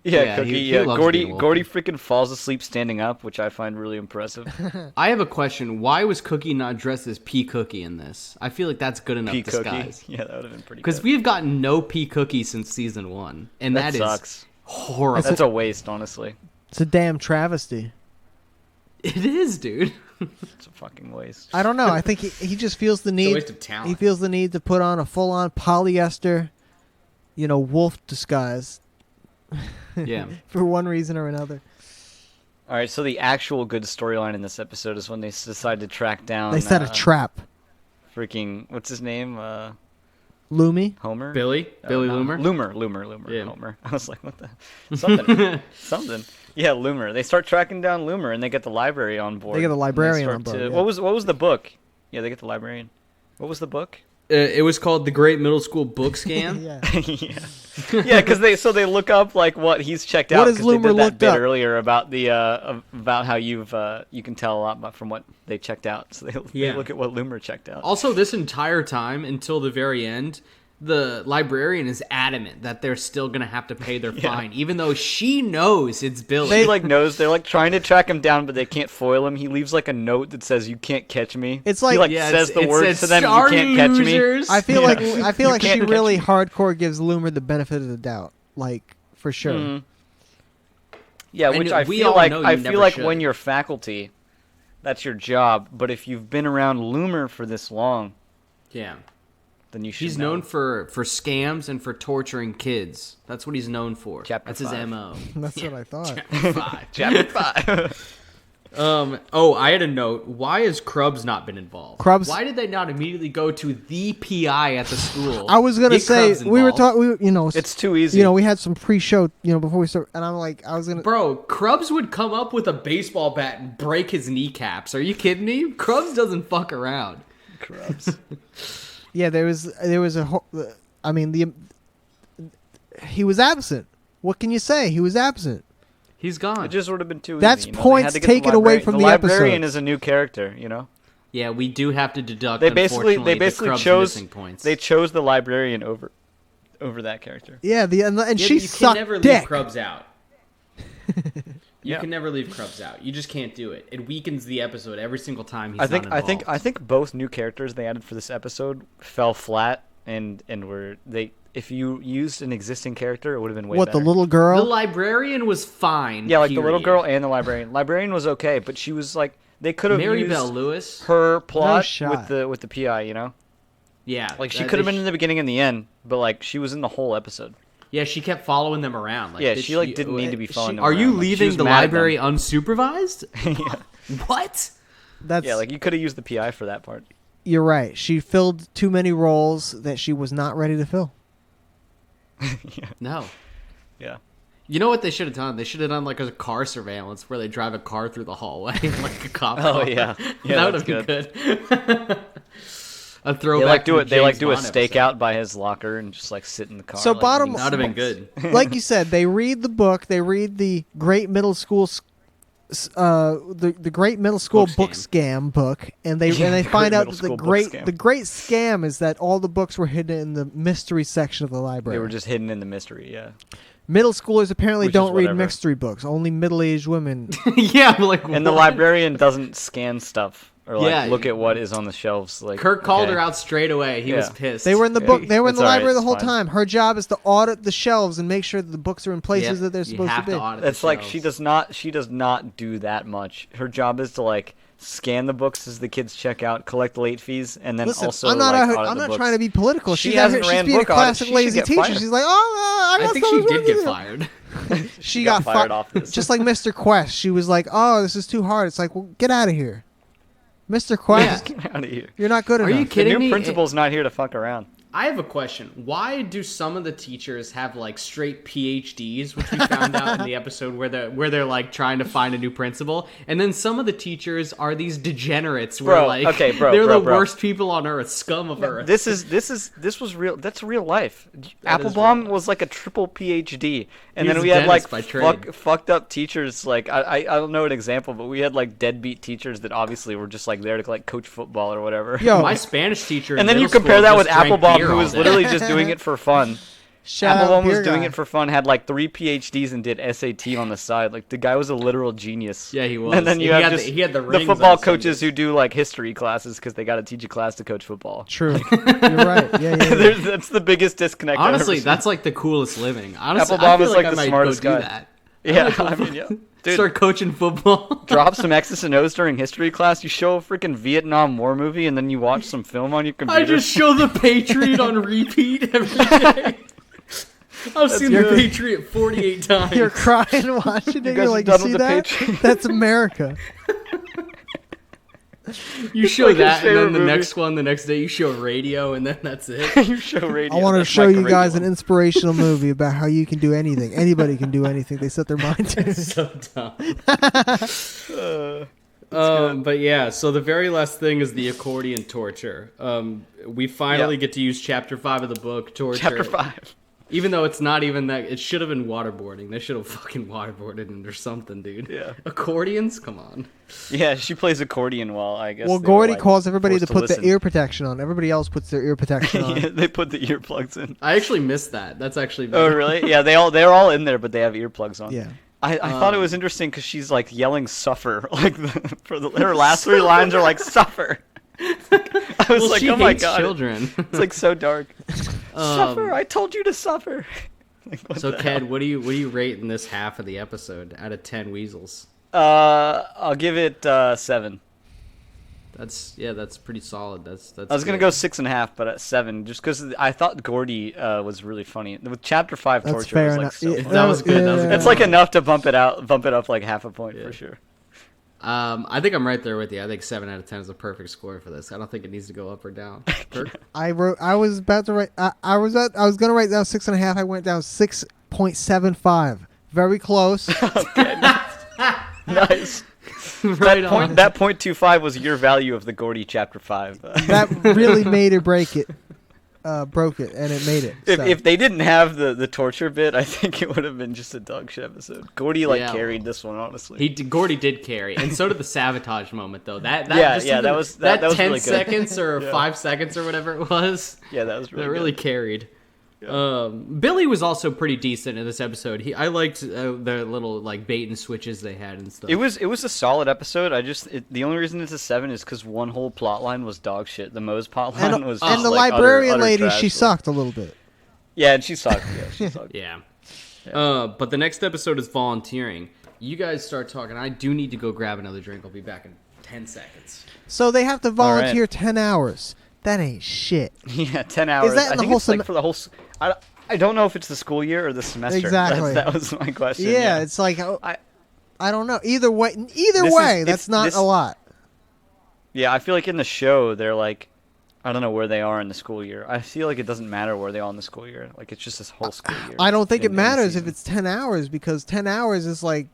Yeah, Yeah, Cookie. he Yeah, loves Gordy. being a wolf. Gordy freaking falls asleep standing up, which I find really impressive. I have a question. Why was Cookie not dressed as P. Cookie in this? I feel like that's good enough P Cookie. disguise. Yeah, that would have been pretty. Because Good. we've gotten no P. Cookie since season 1, and That that is sucks. horrible. That's a waste, honestly. It's a damn travesty. It is, dude. It's a fucking waste. I don't know. I think he just feels the It's a need. waste of talent. He feels the need to put on a full-on polyester, wolf disguise Yeah. for one reason or another. All right, so the actual good storyline in this episode is when they decide to track down. They set a trap. Freaking, what's his name? Loomy? Homer? Billy Loomer? Loomer. Yeah. Homer. I was like, what the? Something. Yeah, Loomer. They start tracking down Loomer, and they get the library on board. They get the librarian on board. Yeah. What was the book? Yeah, they get the librarian. What was the book? It was called The Great Middle School Book Scam. Yeah, because they look up like what he's checked out. What has because they Loomer did that looked bit up? earlier about the about how you can tell a lot from what they checked out. So they look at what Loomer checked out. Also, this entire time until the very end, the librarian is adamant that they're still gonna have to pay their fine, even though she knows it's Billy. They they're trying to track him down, but they can't foil him. He leaves like a note that says "You can't catch me." It's like he says the words to them. You "Sorry, can't catch me. losers." I feel like she can't really catch hardcore gives Loomer the benefit of the doubt, like for sure. Mm-hmm. Yeah, And which I we feel all like know you never when should. you're faculty, that's your job. But if you've been around Loomer for this long, Yeah. then you should. He's known for scams and for torturing kids. That's what he's known for. Chapter That's his 5. MO. That's what I thought. Chapter 5. I had a note. Why has Krubs not been involved? Krubs- Why did they not immediately go to the PI at the school? I was gonna Get say Krubs we were involved? talking. It's too easy. We had some pre-show, before we start, and I'm like, I was gonna. Bro, Krubs would come up with a baseball bat and break his kneecaps. Are you kidding me? Krubs doesn't fuck around. Krubs. Yeah, there was he was absent. What can you say? He was absent. He's gone. It just would have been too That's easy. They points had to get taken away from the librarian episode. is a new character. Yeah, we do have to deduct. They basically unfortunately, the Krubs chose missing points. they chose the librarian over that character. Yeah, and Yeah, she but you sucked can never dick. leave Krubs out. You Yeah. can never leave Krubs out. You just can't do it. It weakens the episode every single time he's I think not involved. I think both new characters they added for this episode fell flat and if you used an existing character it would have been way What, better. the little The girl? librarian was fine. Yeah, like the little period. girl and the librarian. Librarian was okay, but she was like they could have Marybell used Lewis. her plot shot. with the PI, Yeah, Like she could have been in the beginning and the end, but like she was in the whole episode. Yeah, she kept following them around. Like, Yeah, did she like didn't need to be following them Are you around. Like, she leaving was the mad at them. library unsupervised? Yeah. What? That's Yeah, like you could have used the PI for that part. You're right. She filled too many roles that she was not ready to fill. No. Yeah. You know what they should have done? They should have done like a car surveillance where they drive a car through the hallway like a cop. Oh, car. yeah. Yeah, that would that's have been good. A They throwback. like do to it. They like James do a Bond stakeout episode. by his locker and just like sit in the car. So like, bottom- eating That would have been smokes. good. Like you said, they read the book. They read the Great Middle School, the Great Middle School Book book scam. scam book, and they Yeah, and they the find Great out Middle that School book scam. the great scam is that all the books were hidden in the mystery section of the library. They were just hidden in the mystery. Yeah. Middle schoolers apparently Which is don't read whatever. mystery books. Only middle-aged women. Yeah, I'm like. And the what? librarian doesn't scan stuff or like Yeah. look at what is on the shelves. Like Kirk called okay. her out straight away. He was Yeah. pissed. They were in the Yeah, book. They were in it's the all right, library the it's whole fine. time. Her job is to audit the shelves and make sure that the books are in places that they're You supposed have to be. audit the It's like shelves. she does not do that much. Her job is to like scan the books as the kids check out, collect late fees, and then Listen, also I'm not. like, out- audit I'm the not books. trying to be political. She She's out here. hasn't She's ran being a book audit. classic She should lazy get teacher. fired. She's like, oh, I think she did get fired. She got got fired fi- off this. Just like Mr. Quest, she was like, "Oh, this is too hard." It's like, well, get out of here, Mr. Quest. Get out of here. You're not good Are enough. you The kidding new me? principal's not here to fuck around. I have a question. Why do some of the teachers have like straight PhDs, which we found out in the episode where they're like trying to find a new principal, and then some of the teachers are these degenerates where Bro, like okay, bro, they're bro, the bro. worst people on earth, scum of earth. This was real. That's real life. That is Applebaum real was like a triple PhD, and He's then a we had like dentist by trade. fucked up teachers. Like I don't know an example, but we had like deadbeat teachers that obviously were just like there to like coach football or whatever. Yo, My Spanish teacher, in and then you middle compare school that with just drank Applebaum, beer who all was day. literally just doing it for fun. shout out Applebaum was beer doing guy. it for fun, had like 3 PhDs and did SAT on the side. Like the guy was a literal genius. Yeah, he was. And then you He have had just he had the the rings football on his coaches fingers. who do like history classes because they got to teach a class to coach football. True. You're right. Yeah. That's the biggest disconnect. I've Honestly, ever seen. that's like the coolest living. Honestly, Applebaum I feel is, like like, I the might smartest go guy. do that. Yeah, might go I mean, yeah. Dude, start coaching football. drop some X's and O's during history class. You show a freaking Vietnam War movie, and then you watch some film on your computer. I just show the Patriot on repeat every day. I've seen The Patriot 48 times. You're crying watching it. You're like, you see that? That's America. You show like that, and then the next one, the next day, you show Radio, and then that's it. You show Radio. I want to show you guys an inspirational movie about how you can do anything. Anybody can do anything they set their mind to. That's so dumb. But yeah, so the very last thing is the accordion torture. We finally get to use Chapter 5 of the book, Torture. Chapter 5. Even though it's not even that, it should have been waterboarding. They should have fucking waterboarded it or something, dude. Yeah. Accordions? Come on. Yeah, she plays accordion while, I guess. Well, Gordy calls everybody to put the ear protection on. Everybody else puts their ear protection on. Yeah, they put the earplugs in. I actually missed that. That's actually Oh, really? Yeah, they're all in there, but they have earplugs on. Yeah. I thought it was interesting because she's like yelling "suffer" like her last 3 lines are like "suffer." I was like, oh my god, children. It's like so dark. Suffer! I told you to suffer. Like, so, Ked, what do you rate in this half of the episode out of 10 weasels? I'll give it 7. That's pretty solid. That's. I was gonna go 6.5, but at 7, just because I thought Gordy was really funny. With Chapter 5 That's torture, fair was like enough. so funny. That was good. That was good. It's like enough to bump it up like half a point for sure. I think I'm right there with you. I think 7 out of 10 is a perfect score for this. I don't think it needs to go up or down. I was about to write. I was gonna write down 6.5. I went down 6.75. Very close. Okay, nice. Right on. That 0.25 was your value of the Gordy Chapter 5. That really made or break it. Broke it, and it made it. If they didn't have the torture bit, I think it would have been just a dog shit episode. Gordy carried this one, honestly. Gordy did carry, and so did the sabotage moment though. That was 10 really seconds or 5 seconds or whatever it was. Yeah, that was really carried. Yeah. Billy was also pretty decent in this episode. I liked the little like bait and switches they had and stuff. It was a solid episode. The only reason it's a 7 is because one whole plot line was dog shit. The Moe's plot line was just, and the like, librarian utter lady, trash. she sucked a little bit. Yeah, and she sucked. Yeah, she sucked. Yeah. But the next episode is volunteering. You guys start talking. I do need to go grab another drink. I'll be back in 10 seconds. So they have to volunteer 10 hours. That ain't shit. Yeah, 10 hours. Is that in the whole like for the whole... I don't know if it's the school year or the semester. Exactly. That was my question. Yeah, it's like... I don't know. Either way, that's not a lot. Yeah, I feel like in the show, they're like... I don't know where they are in the school year. I feel like it doesn't matter where they are in the school year. Like, it's just this whole school year. I don't think it matters if it's 10 hours, because 10 hours is like...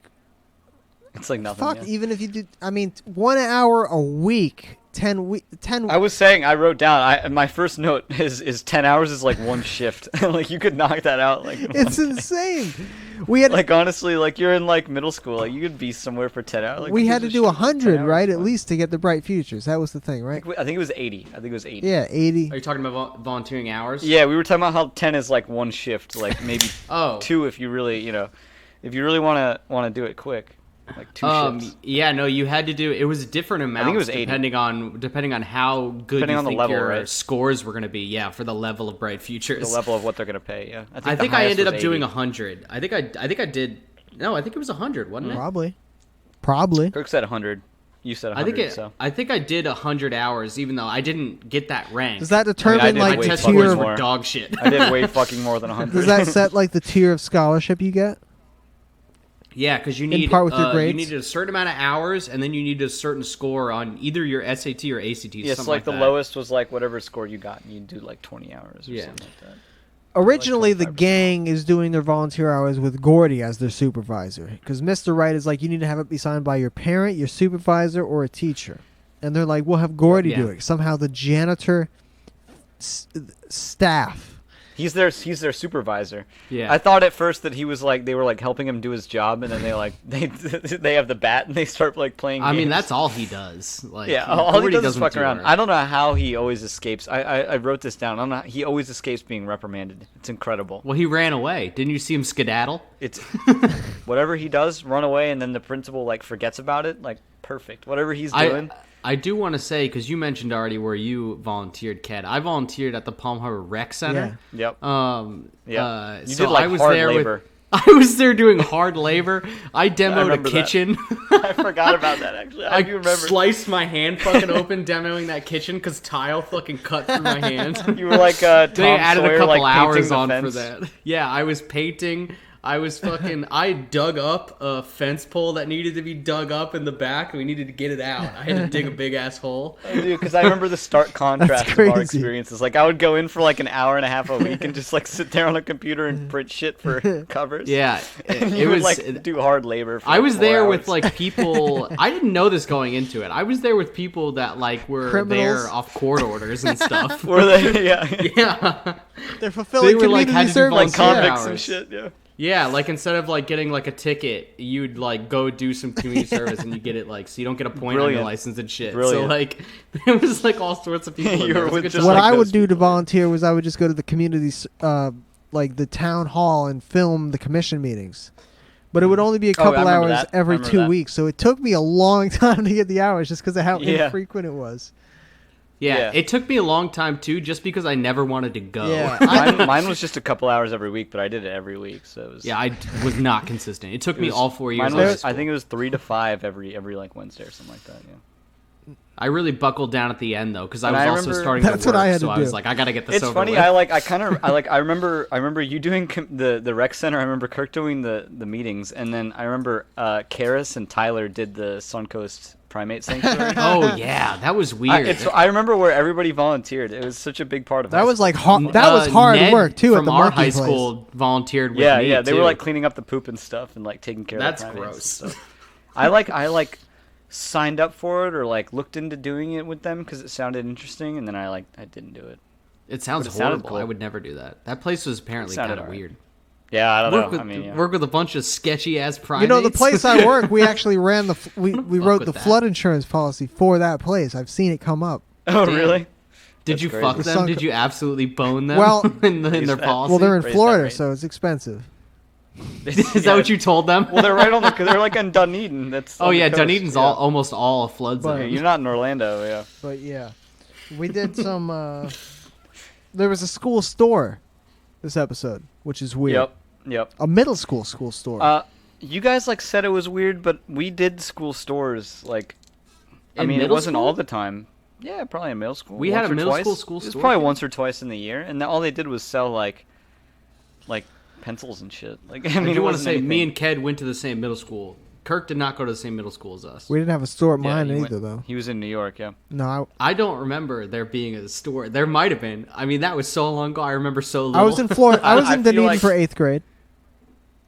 It's like nothing. Fuck, even if you did... I mean, 1 hour a week... 10 I was saying, I wrote down, my first note is 10 hours is like one shift. Like, you could knock that out. Like, it's insane. We had, like, honestly, like, you're in, like, middle school. Like, you could be somewhere for 10 hours. Like, we had to do 100, right? At least to get the bright futures. That was the thing, right? I think it was 80. Yeah, 80. Are you talking about volunteering hours? Yeah, we were talking about how 10 is, like, one shift. Like, maybe 2 if you really, if you really want to do it quick. Like 2 shifts. Yeah, no, you had to do it was a different amount. I think it was 80. depending on how good you think your scores were going to be. Yeah, for the level of bright futures. The level of what they're going to pay. Yeah, I think I ended up doing 100. I think I did. No, I think it was 100, wasn't it? Probably. Kirk said 100. You said 100. I think I did 100 hours, even though I didn't get that rank. Does that determine my test tier scores of were dog shit? I did way fucking more than 100. Does that set like the tier of scholarship you get? Yeah, because you need part with your grades? you needed a certain amount of hours, and then you needed a certain score on either your SAT or ACT. Yes, like the lowest was like whatever score you got, and you do like 20 hours or something like that. Originally, the gang is doing their volunteer hours with Gordy as their supervisor, because Mr. Wright is like, you need to have it be signed by your parent, your supervisor, or a teacher. And they're like, we'll have Gordy do it. Somehow the janitor staff. He's their supervisor. Yeah. I thought at first that he was like, they were like helping him do his job, and then they have the bat and they start like playing games. I mean, that's all he does. Like, yeah, all he does is fuck around. I don't know how he always escapes. I wrote this down. I don't know. He always escapes being reprimanded. It's incredible. Well, he ran away. Didn't you see him skedaddle? It's whatever he does, run away, and then the principal like forgets about it. Like, perfect. Whatever he's doing. I do want to say, because you mentioned already where you volunteered, Ked. I volunteered at the Palm Harbor Rec Center. Yeah. Yep. You so did like I was hard there labor. I was there doing hard labor. I demoed a kitchen. I forgot about that, actually. I do remember. Sliced my hand fucking open demoing that kitchen because tile fucking cut through my hand. You were like Tom They added Sawyer, a couple like, hours painting the on fence. for that. Yeah, I was painting. I dug up a fence pole that needed to be dug up in the back, and we needed to get it out. I had to dig a big ass hole. I do, because I remember the stark contrast of our experiences. Like, I would go in for like an hour and a half a week and just like sit there on a computer and print shit for covers. Yeah, it was like do hard labor. For I was like 4 there hours. with like people. I didn't know this going into it. I was there with people that like were Criminals. there off court orders and stuff. Were they? Yeah. Yeah, They're fulfilling They were, like, community had to do service. Like volunteer convicts and hours. shit. Yeah. yeah. Like instead of like getting like a ticket, you'd like go do some community service and you get it like so you don't get a point on Brilliant. your license and shit. Brilliant. So like there was like all sorts of people. in You there. were It was a with good just, What time. like I would those do to people. volunteer was I would just go to the community, like the town hall, and film the commission meetings. But it would only be a Oh, I couple remember hours that. I every remember 2 that. weeks, so it took me a long time to get the hours just because of how Yeah. infrequent it was. Yeah, Yeah. it took me a long time too, just because I never wanted to go. Yeah. Mine was just a couple hours every week, but I did it every week, so it was. Yeah, I was not consistent. It took me was- all 4 years. Mine of high was, I school. think it was 3 to 5 every like Wednesday or something like that. Yeah. I really buckled down at the end though, because I And was I also remember- starting That's to work. what I had so to I was do. like, I gotta get this It's over funny. with. I remember you doing the rec center. I remember Kirk doing the meetings, and then I remember Karis and Tyler did the Suncoast Primate Sanctuary. Oh yeah, that was weird. I remember where everybody volunteered. It was such a big part of That high was school. like that was hard Ned work too at from the our monkey high place. school volunteered with yeah, me. yeah. They were too. like cleaning up the poop and stuff, and like taking care That's of the primates gross. and stuff. I signed up for it or like looked into doing it with them because it sounded interesting, and then I didn't do it. It sounds But it sounded horrible. cool. I would never do that. That place was apparently sounded kind of alright. weird. Yeah, I don't Work know. with I mean, yeah. work with a bunch of sketchy ass primates. You know, the place I work, we actually ran we fuck wrote with the that. flood insurance policy for that place. I've seen it come up. Oh, Damn. really? Did That's you crazy. fuck The them? Sun- Did you absolutely bone them? Well- in their that- policy. Well, they're in Raise that Florida, rate. so it's expensive. Is that what you told them? Well, they're right on the. They're like in Dunedin. That's. Oh on the yeah, coast, Dunedin's yeah. almost all a flood But- Yeah, zone. you're not in Orlando, yeah. But yeah, we did some. There was a school store this episode, which is weird. Yep. A middle school store. You guys like said it was weird, but we did school stores like. I In mean, it middle wasn't school? all the time. Yeah, probably in middle school. We had once a or middle twice. school It was store, probably too? once or twice in the year, and all they did was sell like pencils and shit. Like I I mean, do it want to wasn't say, me anything. and Ked went to the same middle school. Kirk did not go to the same middle school as us. we didn't have a store at Yeah, mine he either, went- though. He was in New York, yeah. No, I don't remember there being a store. There might have been. I mean, that was so long ago. I remember so little. I was in Florida. I was I in feel Dunedin like- for 8th grade.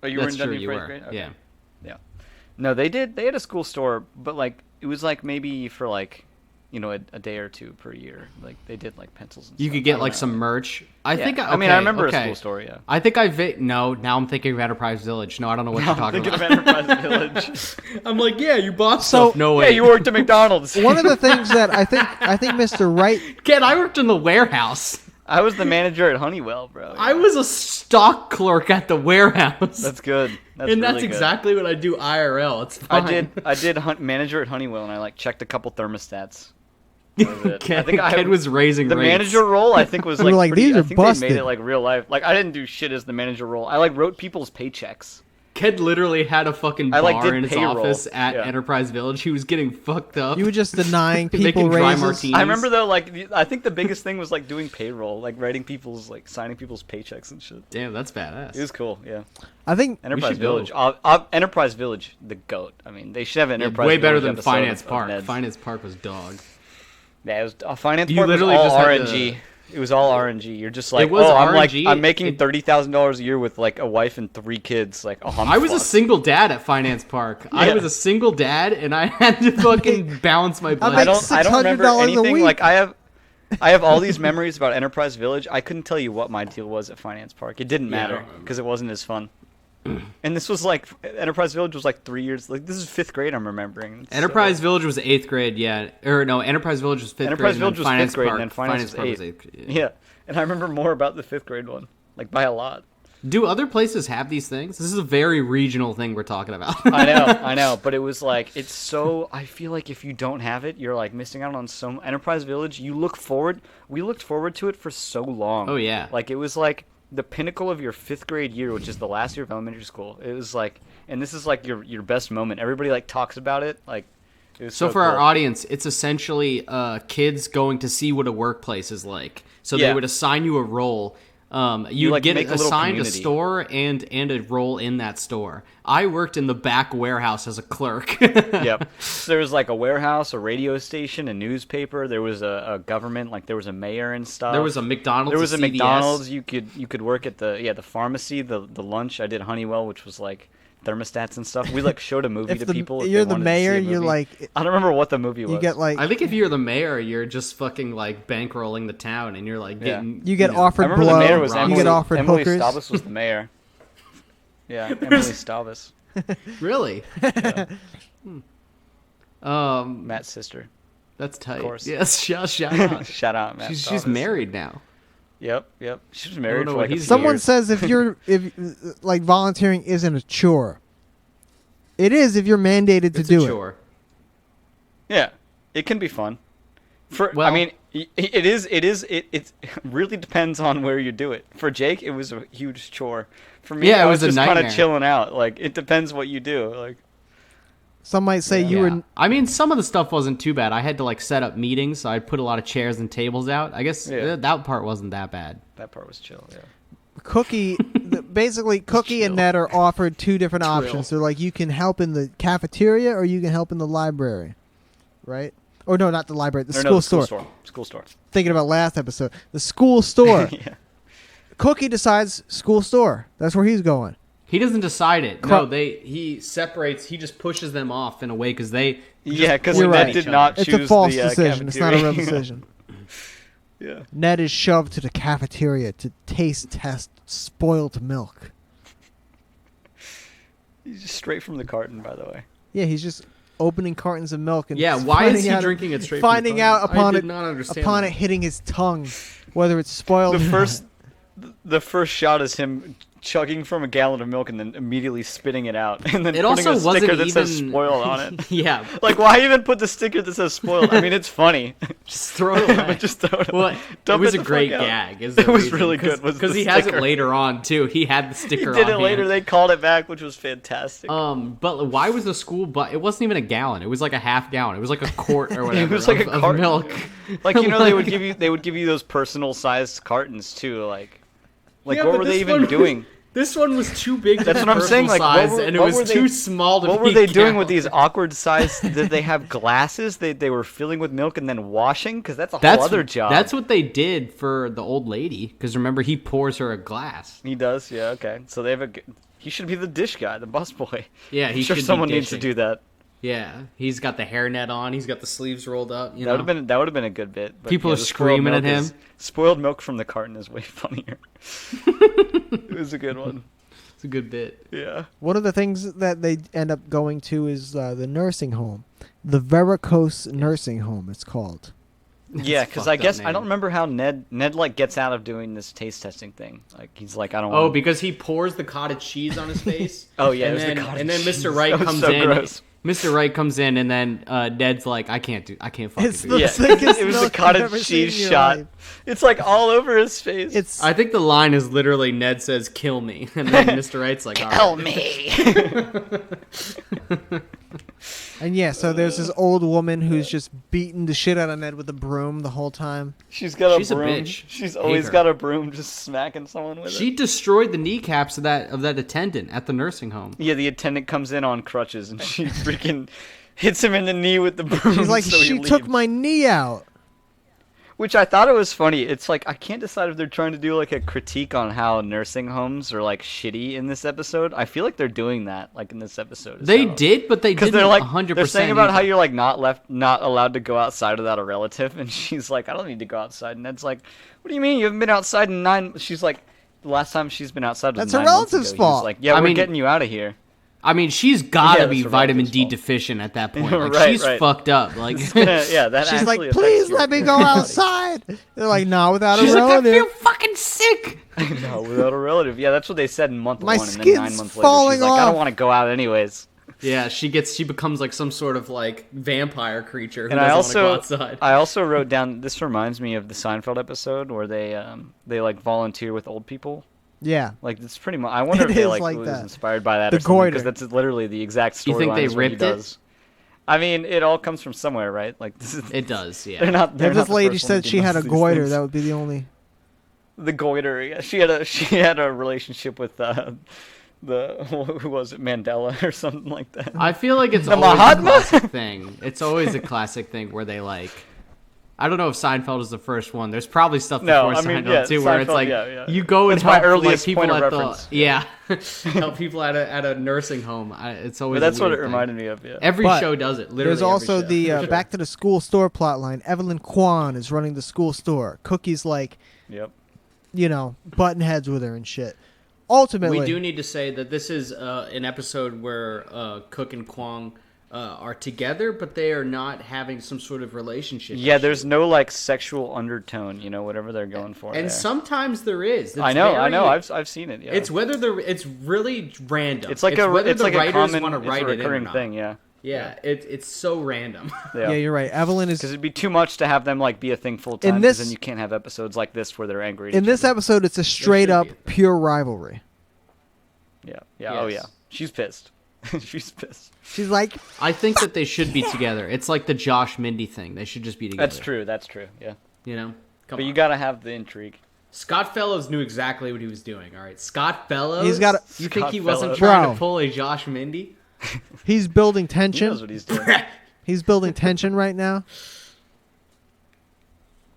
Oh, you That's were in true. Dunedin You for were. eighth grade? Okay. Yeah. No, they did. They had a school store, but like it was like maybe for like, a day or two per year. Like they did like pencils and You stuff. could I get don't like know. some merch. I Yeah. think. I mean, I remember okay. a school store. Yeah. I think no. Now I'm thinking of Enterprise Village. No, I don't know what you're talking Thinking about. of Enterprise Village. I'm like, yeah, you bought So- stuff. No Yeah, way. you worked at McDonald's. One of the things that I think Mr. Wright. Kid, I worked in the warehouse. I was the manager at Honeywell, bro. I was a stock clerk at the warehouse. That's good. That's and that's really good. exactly what I do IRL. It's fine. I did manager at Honeywell, and I like checked a couple thermostats. That was it. Ked, I think Ked was raising the rates. manager role. I think was We were like, like, pretty, "These are I think they busted." made it like real life. Like I didn't do shit as the manager role. I like wrote people's paychecks. Ked literally had a fucking I, bar like, did in his payroll. office at Yeah. Enterprise Village. He was getting fucked up. You were just denying people Making dry raises. martinis. I remember though, like I think the biggest thing was like doing payroll, like writing people's like signing people's paychecks and shit. Damn, that's badass. It was cool. Yeah. I think Enterprise should go. Village. Enterprise Village, the goat. I mean, they should have an Yeah, Enterprise way better Village than episode Finance of Park. Ned's. Finance Park was dog. Yeah, it was Finance You Park was literally all just had RNG. It was all RNG. You're just like, It was I'm RNG. I'm making It- $30,000 a year with like a wife and 3 kids. Like, oh, I was a single dad at Finance Park. I Yeah. was a single dad, and I had to fucking balance my make budget. I don't remember $600 a anything. week. Like I have all these memories about Enterprise Village. I couldn't tell you what my deal was at Finance Park. It didn't Yeah, I matter don't remember. because it wasn't as fun. And this was like Enterprise Village was like 3 years. Like this is 5th grade. I'm remembering. It's Enterprise so- Village was 8th grade, yeah. Or no, Enterprise Village was 5th Enterprise grade. Village was and then 5th grade, Park, and then Finance Park was was 8th. 8th grade. Yeah, and I remember more about the 5th grade one, like by a lot. Do other places have these things? This is a very regional thing we're talking about. I know, but it was like it's so. I feel like if you don't have it, you're like missing out on some Enterprise Village. We looked forward to it for so long. Oh, yeah. like it was like the pinnacle of your 5th grade year, which is the last year of elementary school. It was like, and this is like your best moment. Everybody like talks about it. Like, it was So so for our cool. audience, it's essentially kids going to see what a workplace is like. So they would assign you a role. You'd like, get make a little assigned a community. store and a role in that store. I worked in the back warehouse as a clerk. Yep. So there was like a warehouse, a radio station, a newspaper. There was a government, like there was a mayor and stuff. There was a McDonald's. There was a CVS. McDonald's. You could work at the pharmacy, the lunch. I did Honeywell, which was like thermostats and stuff. We like showed a movie to people. If you're they the wanted to see mayor, a you're movie. like, I don't remember what the movie was. you get like, I think if you're the mayor, you're just fucking like bankrolling the town, and you're like getting. you get know, I offered remember blow. the mayor was You Emily, get offered Emily hookers. Staubis was the mayor. Yeah, Emily Staubis, Really? yeah. Um, Matt's sister. that's tight. course. Yes, shout out. Shout out, Matt. She's Staubis. married now. Yep. She was married know for what like a he's few Someone years. says if like volunteering isn't a chore. It is if you're mandated to It's do a it. chore. Yeah, it can be fun. I Well- mean, it is. It really depends on where you do it. For Jake, it was a huge chore. For me, Yeah, it I was was a just kind nightmare. of chilling out. Like, it depends what you do. Like, Some might say you Yeah. were. I mean, some of the stuff wasn't too bad. I had to like set up meetings, so I'd put a lot of chairs and tables out. I guess Yeah. that part wasn't that bad. that part was chill. Yeah. Cookie, basically, Cookie and chill. Ned are offered two different Trill. options. They're like, you can help in the cafeteria or you can help in the library, right? Or no, not the library, the Or school no, store. School store. Thinking about last episode, the school store. Yeah. Cookie decides school store. That's where he's going. He doesn't decide it. Cro- No, he separates. He just pushes them off in a way because they. Yeah, because You're Ned right. did not It's choose a false the decision. It's not a real cafeteria. decision. Yeah. Ned is shoved to the cafeteria to taste test spoiled milk. He's just straight from the carton, by the way. Yeah, he's just opening cartons of milk and Yeah, why is finding he out- drinking it straight from the Finding carton? out upon I it did not understand upon that. it hitting his tongue whether it's spoiled. The first shot is him chugging from a gallon of milk and then immediately spitting it out, and then It putting also a sticker wasn't that says even- "spoiled" on it. Yeah, Like, why even put the sticker that says "spoiled"? I mean, it's funny. just throw it away. But just throw it Well, away. it Dump was the a great fuck out. gag. It was really good, was because the he has it sticker. later on too. He had the He sticker. did it on later. hand. They called it back, which was fantastic. But why was the school? But it wasn't even a gallon. It was like a half gallon. It was like a quart or whatever. It was like of, a of carton. milk. Like, you know, they would give you those personal sized cartons too. Like Yeah, what but were they this even one- doing? This one was too big. To That's be what I'm saying. personal Like, size, and it what was were they- too small to What be were they a doing with gallon. these awkward size? Did they have glasses they were filling with milk and then washing? Because that's a whole other job. That's what they did for the old lady. Because remember, he pours her a glass. He does. Yeah. Okay. So they have he should be the dish guy, the busboy. Yeah, he I'm sure should be someone needs to dishing. do that. Yeah, he's got the hairnet on. He's got the sleeves rolled up. You That know, would have been a good bit. But, People yeah, are the spoiled screaming at milk him. Spoiled milk from the carton is way funnier. It was a good one. it's a good bit. Yeah. One of the things that they end up going to is the nursing home, the Varicose Nursing Home. It's called. Yeah, because fucked I up guess I name. don't remember how Ned like gets out of doing this taste testing thing. Like he's like, I don't Oh, want. because he pours the cottage cheese on his face. Oh, yeah, it and was the then, cottage and then cheese. Mr. Wright That was comes so in. gross. Mr. Wright comes in, and then Ned's like, I can't fucking It's do the this. Yeah, thickest it was the milk you've ever cottage seen in cheese your shot. life. It's like all over his face. It's I think the line is literally Ned says, "Kill me," and then Mr. Wright's like, "All right." me. and yeah. So there's this old woman who's just beating the shit out of Ned with a broom the whole time. She's got She's a a broom. bitch. She's Hate always her. got a broom, just smacking someone with She it. destroyed the kneecaps of that attendant at the nursing home. Yeah, the attendant comes in on crutches and she freaking hits him in the knee with the broom. She's like, so he she took leaves. my knee out. Which I thought it was funny. It's like I can't decide if they're trying to do like a critique on how nursing homes are like shitty in this episode. I feel like they're doing that like in this episode. They did, but they because didn't. they're like 100%. they're saying about how either. you're like not allowed to go outside without a relative, and she's like, I don't need to go outside. And Ned's like, what do you mean you haven't been outside in 9? She's like, the last time she's been outside was That's her 9 months relative's ago. fault. He's like, yeah, I we're mean- getting you out of here. I mean, she's gotta Yeah, be that's her vitamin D relative's fault. deficient at that point. Like, Right, she's right. fucked up. Like, Yeah, that She's actually like, affects please your- let me go outside. They're like, no, without she's a like, I relative. feel fucking sick. No, without a relative. Yeah, that's what they said in month My 1, and then 9 skin's months later, falling she's like, I off. don't want to go out anyways. Yeah, she becomes like some sort of like vampire creature who And doesn't want to go outside. I also wrote down. This reminds me of the Seinfeld episode where they like volunteer with old people, Yeah. Like it's pretty much. I wonder It if they is like like was that. inspired by that The or something, because goiter. that's literally the exact storyline. You think they is what he ripped it? does. I mean, it all comes from somewhere, right? Like this is. It does, yeah. They're not. They're If not this the lady first one to said do she had most a of these goiter, things. that would be the only. The goiter. Yeah. She had a relationship with who was it, Mandela or something like that. I feel like it's The always Mahatma? a classic thing. It's always a classic thing where they like. I don't know if Seinfeld is the first one. There's probably stuff No, before I mean, Seinfeld yeah, too, where it's Seinfeld, like yeah. you go and That's my help earliest like, people point of at reference. help people at a nursing home. It's always. But that's a what weird it thing. reminded me of. Yeah. Every But show does it. Literally, There's also every show. the Back to the School store plotline. Evelyn Kwan is running the school store. Cookie's like, Yep. button heads with her and shit. Ultimately, We do need to say that this is an episode where Cook and Kwong are together, but they are not having some sort of relationship. Yeah, issue. there's no like sexual undertone, whatever they're going for. And there. sometimes there is. It's I know. very- I've seen it. Yeah. It's whether it's really random. It's like whether it's the like a writers common, want to it's write a it in or recurring not. thing. Yeah. Yeah, it's so random. Yeah, you're right. Evelyn is. Because it'd be too much to have them like be a thing full time. this- Then you can't have episodes like this where they're angry. At In each this other. episode, it's a straight should up be. pure rivalry. Yeah. Yeah. Oh yeah. Yes. She's pissed. She's pissed. She's like, I think that they should be together. It's like the Josh Mindy thing. They should just be together. That's true. That's true. Yeah. Come But on. you gotta have the intrigue. Scott Fellows knew exactly what he was doing. All right, Scott Fellows. He's got a- You think Scott he wasn't Fellows. trying Bro. to pull a Josh Mindy? he's building He knows tension. what he's doing. He's building tension right now.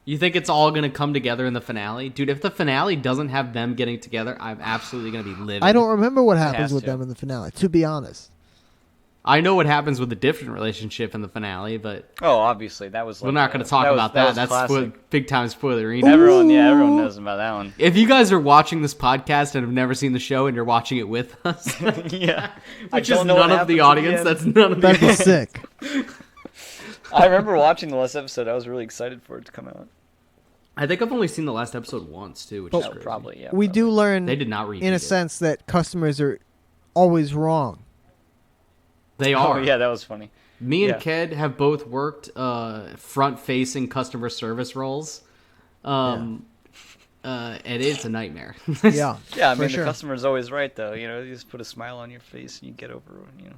You think it's all gonna come together in the finale, dude? If the finale doesn't have them getting together, I'm absolutely gonna be livid. I don't remember what happens has with to. them in the finale, to be honest. I know what happens with a different relationship in the finale, but Oh, obviously that was. Like, we're not going to talk about that. That's classic. big time spoilerine. Everyone knows about that one. If you guys are watching this podcast and have never seen the show and you're watching it with us, Yeah. I which is don't know what none of the happens at audience, end. that's none of the That'd be audience. sick. I remember watching the last episode. I was really excited for it to come out. I think I've only seen the last episode once too, which is Oh, crazy. probably, yeah. We do learn, They did not repeat in a it. sense, that customers are always wrong. They Oh, are. yeah, that was funny. Me and Yeah. Ked have both worked front-facing customer service roles, and it's a nightmare. Yeah. Yeah, I for mean, sure. the customer's always right, though. You just put a smile on your face and you get over it,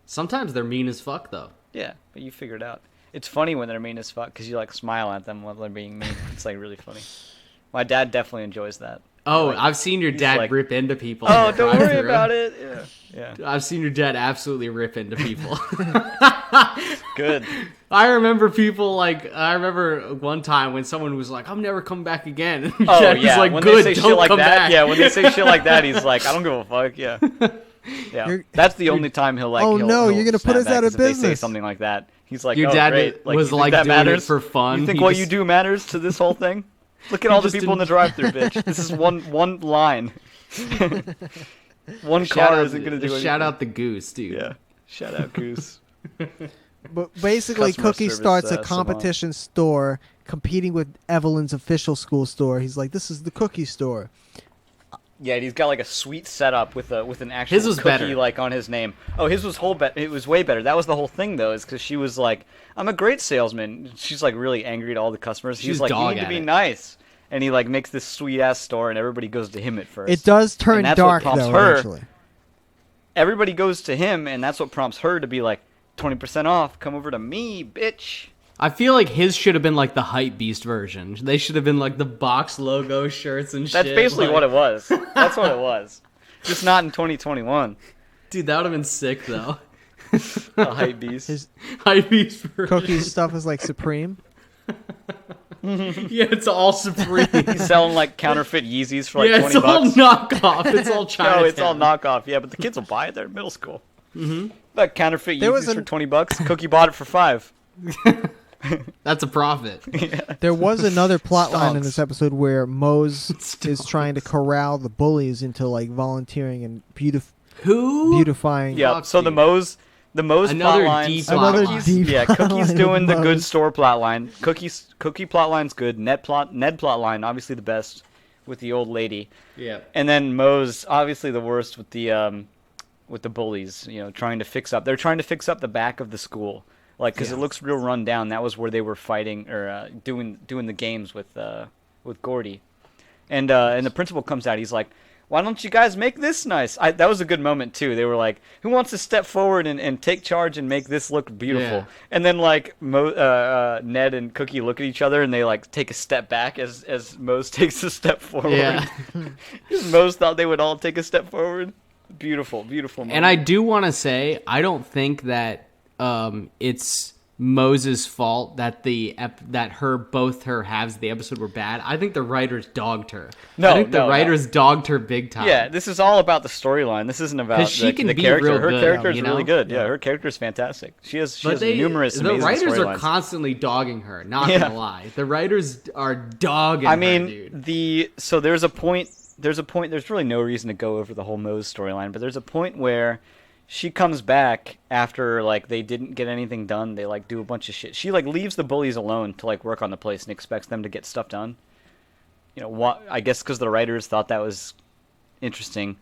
Sometimes they're mean as fuck, though. Yeah, but you figure it out. It's funny when they're mean as fuck because you, like, smile at them while they're being mean. It's, like, really funny. My dad definitely enjoys that. Oh, Like, I've seen your he's dad like, rip into people. Oh, in the don't worry drive-thru. about it. Yeah. I've seen your dad absolutely rip into people. Good. I remember one time when someone was like, "I'm never coming back again." And Oh, Dad was yeah. like, When "Good, they say don't shit like come that, back." yeah, when they say shit like that, he's like, I don't give a fuck, yeah. Yeah. You're- That's the only time he'll, like, Oh, he'll, no, he'll you're gonna put snap us back out of is if they say business. something like that. He's like, Your oh, dad great. Like, was you think like that doing it matters? for fun. You think He what just- you do matters to this whole thing? Look at all the just people in the didn't- drive-thru, bitch. This is one line. One Shout car out- isn't gonna do anything. Shout out the goose, dude. Yeah. Shout out Goose. But basically, Customer Cookie service, starts a savant. competition store competing with Evelyn's official school store. He's like, "This is the Cookie store." Yeah, and he's got like a sweet setup with an actual His was cookie better. like on his name. Oh, his was it was way better. That was the whole thing though, is because she was like, "I'm a great salesman." She's like really angry at all the customers. She's He's like, "You dog need to at be it. nice," and he like makes this sweet ass store, and everybody goes to him at first. It does turn And that's what dark prompts though. her. Eventually, Everybody goes to him, and that's what prompts her to be like, 20% off. Come over to me, bitch. I feel like his should have been like the hype beast version. They should have been like the box logo shirts and shit. That's basically like- what it was. That's what it was. Just not in 2021. Dude, that would have been sick though. The hype beast. his Hype beast version. Cookie's stuff is like Supreme. Yeah, it's all Supreme. He's selling like counterfeit Yeezys for like Yeah, 20 it's all bucks. knockoff. It's all China. No, it's all knockoff. Yeah, but the kids will buy it. They're in middle school. Mm-hmm. That counterfeit There was Yeezys for an- 20 bucks. Cookie bought it for 5. That's a profit. There was another plot line in Stonks. this episode where Mose is Stonks. trying to corral the bullies into like volunteering and Who? beautifying. Yeah. Fuck So the you. Mose Another plot D lines. plot Another line. D Yeah, plot Cookie's line doing of the good Mose. store plot line. Cookie plot line's good. Ned plot line, obviously the best with the old lady. Yeah. And then Mose, obviously the worst with the bullies. Trying to fix up. They're trying to fix up the back of the school, like because it looks real run down. That was where they were fighting or doing the games with Gordy, and the principal comes out. He's like, why don't you guys make this nice? That was a good moment too. They were like, who wants to step forward and take charge and make this look beautiful? Yeah. And then like Ned and Cookie look at each other and they like take a step back as Mose takes a step forward. Yeah. Mose thought they would all take a step forward. Beautiful moment. And I do want to say, I don't think that it's Mose's fault that both her halves of the episode were bad. I think the writers dogged her. I think the writers dogged her big time. Yeah, this is all about the storyline. This isn't about she can the be character. real Her good, character is you know? really good. Yeah, her character is fantastic. She has numerous the amazing writers storylines. are constantly dogging her. Not gonna lie, the writers are dogging. I her, mean, dude. there's a point. There's really no reason to go over the whole Mose storyline, but there's a point where she comes back after like they didn't get anything done. They like do a bunch of shit. She like leaves the bullies alone to like work on the place and expects them to get stuff done. You know what? I guess because the writers thought that was interesting.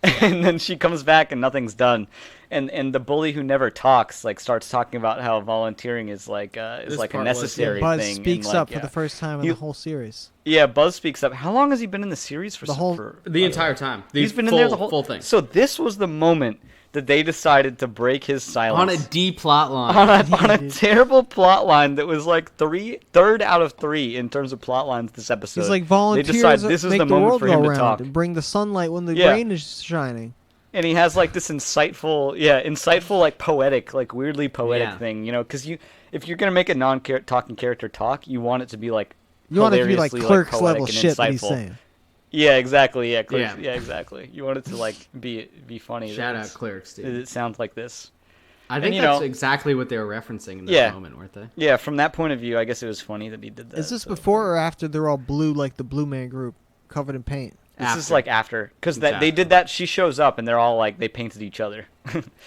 And then she comes back and nothing's done. And the bully who never talks like starts talking about how volunteering is like a necessary Buzz thing. speaks and, like, up for the first time in the whole series. Yeah, Buzz speaks up. How long has he been in the series for? The entire time. He's been in there the whole thing. So this was the moment that they decided to break his silence On a D plot line. on a terrible plot line that was like third out of 3 in terms of plot lines this episode. He's like, volunteers they decide this is make the the moment world for go him to round talk. and bring the sunlight when the Yeah. rain is shining. And he has like this insightful like poetic, like weirdly poetic thing, you know, because if you're gonna make a non-talking character talk, you want it to be like You want it to be like hilariously, Clerks poetic level and shit that he's insightful. saying. Yeah, exactly. Yeah, Clerks, Yeah. yeah, exactly. You want it to like be funny. Shout out Clerks, dude. It sounds like this. I think And, that's exactly what they were referencing in this Yeah. moment, weren't they? Yeah, from that point of view, I guess it was funny that he did that. Is this so. before or after they're all blue like the Blue Man Group, covered in paint? This is like after, because It's they did that. She shows up and they're all like they painted each other.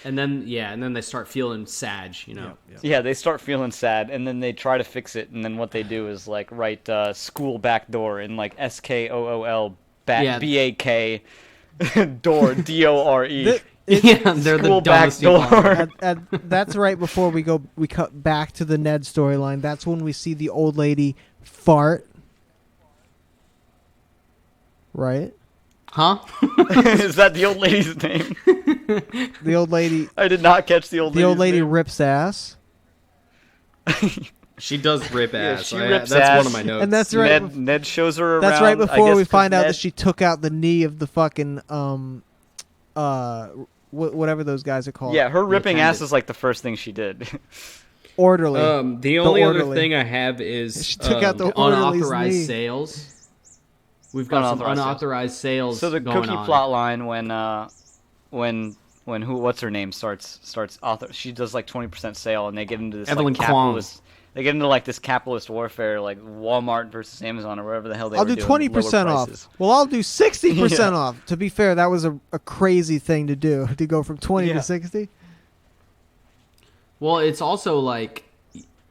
And then they start feeling sad, you know. Yeah, they start feeling sad, and then they try to fix it, and then what they do is like write school back door in like SKOOL BAK door DORE. Yeah, they're the School back dumbest people ever. door. That's right before we cut back to the Ned storyline. That's when we see the old lady fart. Right? Huh? Is that the old lady's name? The old lady. I did not catch the old lady's The old lady name. rips ass. She does rip ass. she rips that's ass. one of my notes. And that's right. Ned shows her around. That's right I before guess, we 'cause find out Ned- that she took out the knee of the fucking whatever those guys are called. Yeah, her ripping ass attendant. is like the first thing she did. Orderly. The only other orderly. thing I have is She took out the orderly's unauthorized knee. sales. We've got some unauthorized sales So the going cookie on. plot line when what's her name starts author, she does like 20% sale and they get into this Evelyn like capitalist. They get into like this capitalist warfare, like Walmart versus Amazon or whatever the hell they I'll were do doing. 20% lower off. prices. Well, I'll do 60% Yeah. off. To be fair, that was a crazy thing to do, to go from 20 Yeah. to 60. Well, it's also like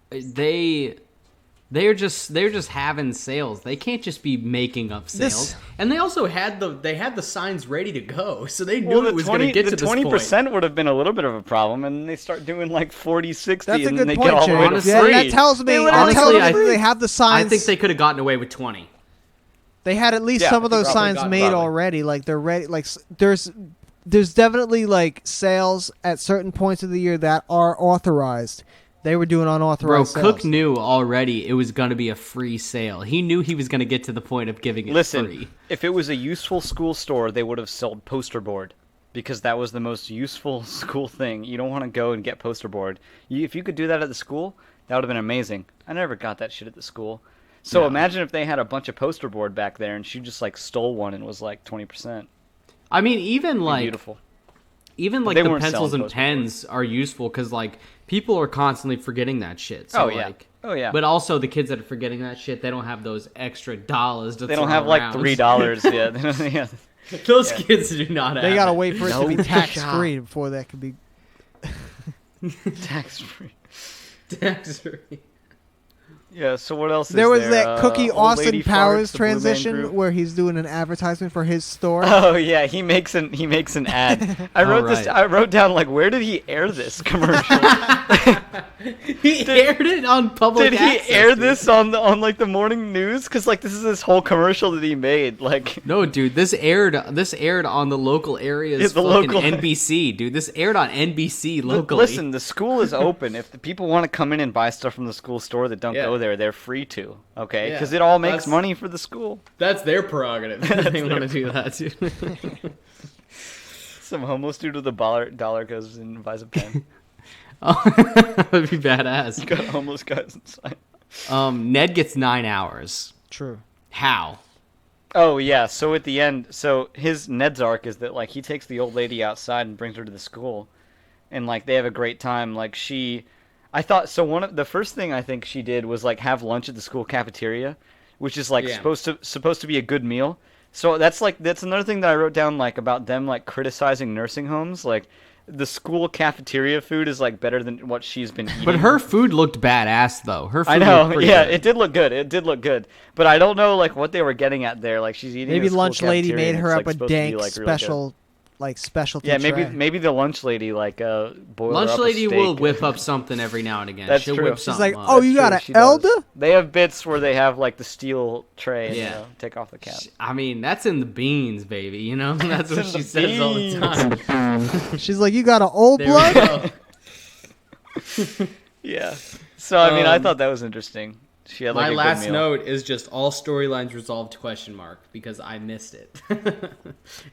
they're just having sales. They can't just be making up sales. And they also had the signs ready to go, so they knew it was going to get to this point. 20% would have been a little bit of a problem, and they start doing like 40, 60, That's a and good then they point, get all the way to Honestly, Yeah, free. that tells me, Honestly, I- they have the I signs. think they could have gotten away with 20. They had at least Yeah, some of those probably signs got- made probably. already. Like they're ready. Like there's definitely like sales at certain points of the year that are authorized. They were doing Bro, unauthorized sales. Cook knew already it was going to be a free sale. He knew he was going to get to the point of giving it Listen, free. if it was a useful school store, they would have sold poster board because that was the most useful school thing. You don't want to go and get poster board. If you could do that at the school, that would have been amazing. I never got that shit at the school. So No. imagine if they had a bunch of poster board back there and she just like stole one and was like 20%. I mean, even like Beautiful. even like they the weren't pencils selling and poster pens are useful because like people are constantly forgetting that shit. So, Oh, yeah. like, Oh, yeah. But also the kids that are forgetting that shit, they don't have those extra dollars to They throw don't have like around. $3. Yeah. They don't- yeah. Those kids do not have. They gotta it. wait for it to be No tax shot. free before that could be. Tax free. Tax free. Yeah, so what else There is was there? that Cookie Old Lady Austin Powers Farts, the Blue Man transition Group. where he's doing an advertisement for his store. Oh yeah, he makes an ad. I wrote right. I wrote down like, where did he air this commercial? He aired it on public. Did he access, air dude. this on like the morning news? Because like this is this whole commercial that he made. Like No, dude, this aired on the local areas. Yeah, the fucking local- NBC, dude. This aired on NBC locally. Listen, the school is open. If the people want to come in and buy stuff from the school store that don't Yeah. go there, they're free to. Okay, Yeah, because it all makes that's- money for the school. That's their prerogative. They want to do that too. Some homeless dude with a dollar goes and buys a pen. Oh, that'd be badass. Got homeless guys inside. Ned gets 9 hours. True. How? Oh yeah, so at the end, so his Ned's arc is that like he takes the old lady outside and brings her to the school, and like they have a great time. Like I thought so. The first thing I think she did was like have lunch at the school cafeteria, which is like Yeah. supposed to be a good meal. So that's another thing that I wrote down like about them like criticizing nursing homes. Like the school cafeteria food is like better than what she's been eating. But her food looked badass though. Her food I know, looked pretty yeah, good. it did look good. It did look good, but I don't know like what they were getting at there. Like she's eating. Maybe at a school lunch lady cafeteria made and her it's, up like, a supposed to be, dank like, really good. special, like specialty. Yeah, tray. maybe the lunch lady like boiled Lunch her up a lady will steak. whip up something every now and again. That's She'll true. whip She's something like, up. "Oh, you got True, she an does. Elder?" They have bits where they have like the steel tray and Yeah. take off the cap. I mean, that's in the beans, baby. You know, that's what in she the says all the beans. time. She's like, "You got an old There blood?" we go. Yeah. So I mean, I Um, thought that was interesting. She had like My a last good meal. note is just all storylines resolved ? Because I missed it,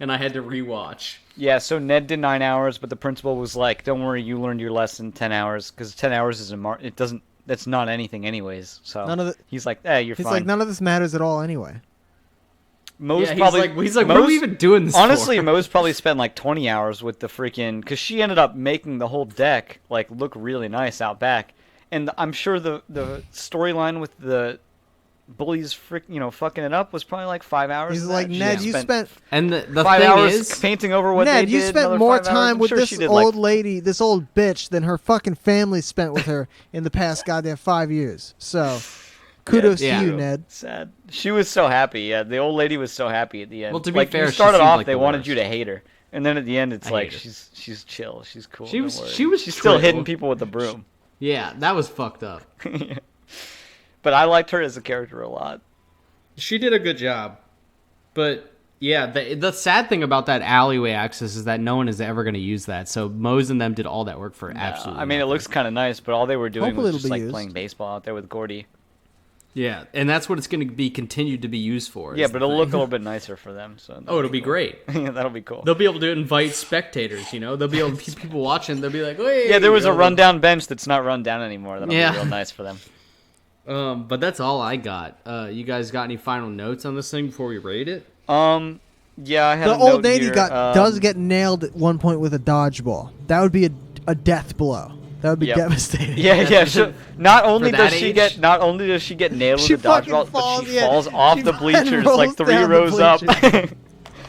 and I had to rewatch. Yeah. So Ned did 9 hours, but the principal was like, "Don't worry, you learned your lesson 10 hours because 10 hours is it doesn't. That's not anything anyways." So None of the- he's like, you're He's fine." like, "None of this matters at all, anyway." Mo's Yeah, probably he's like, what are we even doing this Honestly, for? Mo's probably spent like 20 hours with the freaking because she ended up making the whole deck like look really nice out back, and I'm sure the storyline with the bullies fucking it up was probably like 5 hours. He's of like, that. She "Ned, you spent And the 5 thing hours is, painting over what Ned, they you did. spent another more 5 hours. time I'm with sure this she did, old like, lady, this old bitch, than her fucking family spent with her in the past goddamn 5 years." So, kudos Yeah. to you, true. Ned. Sad. She was so happy. Yeah, the old lady was so happy at the end. Well, to be like, fair, you she started seemed off, like they the wanted worst. you to hate her, and then at the end, it's I like hate her. she's chill, she's cool. She don't was- worry. she was she's still chill. hitting people with the broom. yeah, that was fucked up. But I liked her as a character a lot. She did a good job, but yeah, the sad thing about that alleyway access is that no one is ever going to use that. So Mose and them did all that work for absolutely. I mean, it nothing. looks kind of nice, but all they were doing Hopefully was it'll just be like used. playing baseball out there with Gordy. Yeah, and that's what it's going to be continued to be used for. Yeah, is but the it'll look a thing. little bit nicer for them. So Oh, it'll be great. yeah, that'll be cool. They'll be able to invite spectators. You know, they'll be able to keep people watching. They'll be like, "Hey!" Yeah, there was you a know, rundown bench that's not run down anymore. That'll Yeah. be real nice for them. But that's all I got. You guys got any final notes on this thing before we rate it? Yeah, I had The a old note lady here, does get nailed at one point with a dodgeball. That would be a death blow. That would be Yep. devastating. Yeah. So not only For does that she age? get nailed She with a fucking dodgeball, but falls, she yeah. falls off She the fucking bleachers rolls like 3 down the rows up. bleachers.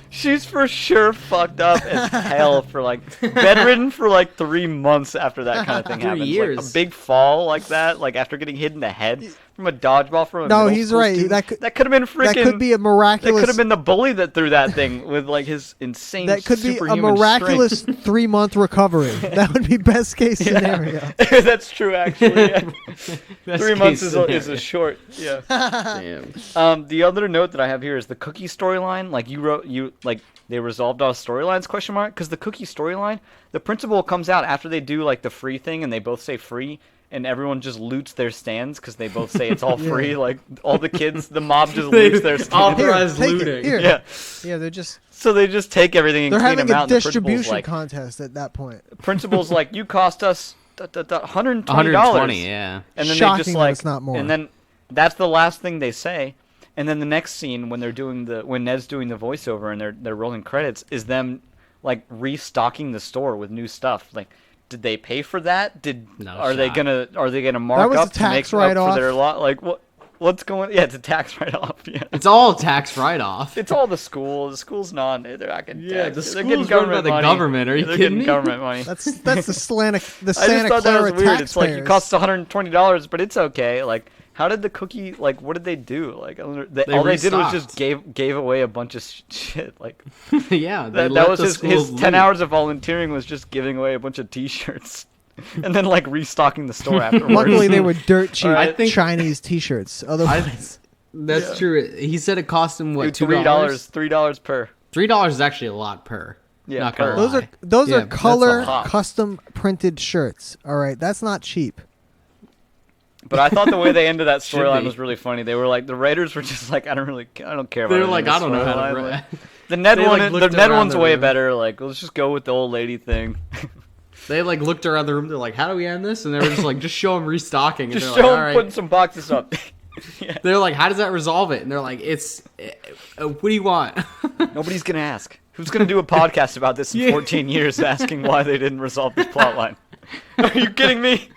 She's for sure fucked up as hell for like bedridden for like 3 months after that kind of thing 3 happens. years. Like a big fall like that, like after getting hit in the head from a dodgeball from a No, middle he's school right. student. That could have been freaking. That could be a That miraculous. could have been the bully that threw that thing with like his insane. That could be a superhuman miraculous strength. 3-month recovery. That would be best case scenario. That's true, actually. Yeah. Best 3 months case is scenario. a short. Yeah. Damn. The other note that I have here is the cookie storyline. Like they resolved all storylines ? Because the cookie storyline, the principal comes out after they do like the free thing, and they both say free, and everyone just loots their stands because they both say it's all free. Like all the kids, the mob just loots their stands. Authorized Here, take it. looting. Here. Yeah. Yeah, they're just So they just take everything and they're clean having them a out. And the principal's distribution like, contest at that point. principal's like, you cost us $120. 120, yeah. And then Shocking they just that like, it's not more. and then that's the last thing they say. And then the next scene when when Ned's doing the voiceover and they're rolling credits is them like restocking the store with new stuff. Like, did they pay for that? No are they shot. gonna mark was up a to make tax up write-off. for their lot? Like what's going? Yeah, it's a tax write-off. Yeah. It's all tax write-off. It's all the school. The school's not. They're not getting Yeah, taxed. the They're school's getting run by government the money. government. Are you They're kidding getting me? government money. That's the Santa I just Clara thought that was weird. It's like it taxpayers. costs $120, but it's okay. Like How did the cookie, like, what did they do? Like, all they did was just gave away a bunch of shit. Like, yeah, that was his 10 hours of volunteering was just giving away a bunch of T-shirts. And then, like, restocking the store afterwards. Luckily, they were dirt cheap I think- Chinese T-shirts. Otherwise, That's true. He said it cost him, what, Dude, $2? $3 per. $3 is actually a lot per. Yeah, not per. gonna lie. those Yeah, are that's a color lot. custom printed shirts. All right, that's not cheap. But I thought the way they ended that Should storyline be. was really funny. They were like, the writers were just like, I don't care about They were any like, of this I don't know how to storyline. write. Like, the Ned They, one, like, the looked Ned around one's the way room. better. Like, let's just go with the old lady thing. They like looked around the room. They're like, "How do we end this?" And they were just like, "Just show him restocking." And Just they're show like, them "All right." putting some boxes up. Yeah. They're like, "How does that resolve it?" And they're like, "It's what do you want?" Nobody's gonna ask. Who's gonna do a podcast about this in Yeah. 14 years, asking why they didn't resolve this plot line? Are you kidding me?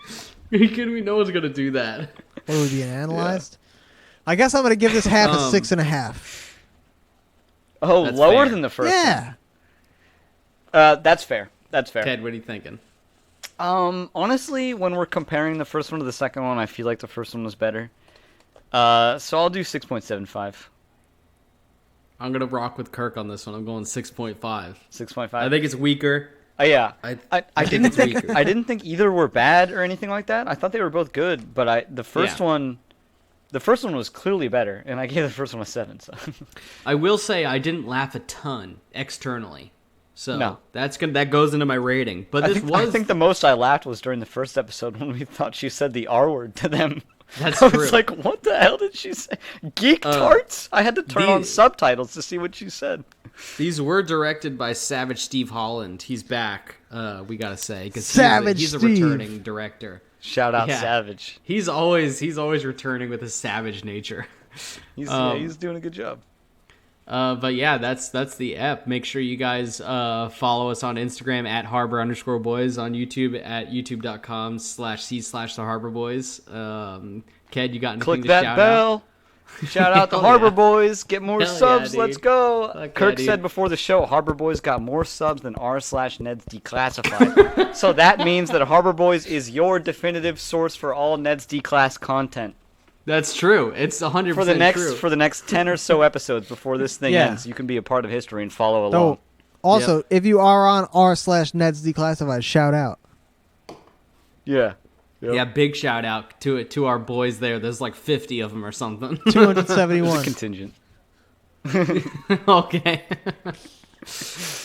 Are you kidding me? No one's gonna do that. What would be analyzed? I guess I'm gonna give this half a 6.5. Oh, That's lower fair. than the first. Yeah. That's fair. That's fair. Ted, what are you thinking? Honestly, when we're comparing the first one to the second one, I feel like the first one was better. So I'll do 6.75. I'm gonna rock with Kirk on this one. I'm going 6.5. 6.5. I think it's weaker. Yeah. I I think didn't it's think weaker. I didn't think either were bad or anything like that. I thought they were both good, but the first one was clearly better, and I gave the first one a 7. So I will say I didn't laugh a ton externally, so No. that goes into my rating. But I this think, was I think the most I laughed was during the first episode when we thought she said the R word to them. That's I true. was like, what the hell did she say? Geek tarts? I had to turn on these- subtitles to see what she said. These were directed by Savage Steve Holland. He's back. We gotta say, because Savage he's a Steve. returning director. Shout out Yeah. Savage. He's always returning with his savage nature. He's doing a good job. But yeah, that's the ep. Make sure you guys follow us on Instagram at @harbor_boys, on YouTube at youtube.com/c/the Harbor Boys. Ked, you got anything Click to that shout bell. out? Shout out to Hell Harbor yeah. Boys. Get more Hell yeah, subs. dude. Let's go. Fuck Kirk yeah, said dude. before the show, Harbor Boys got more subs than r/Ned's Declassified. So that means that Harbor Boys is your definitive source for all Ned's Declass content. That's true. It's 100% For the next 10 or so episodes before this thing Yeah. ends, you can be a part of history and follow along. Oh, also, if you are on r/Ned's Declassified, shout out. Yeah. Yep. Yeah, big shout out to our boys there. There's like 50 of them or something. 271. Contingent. Okay.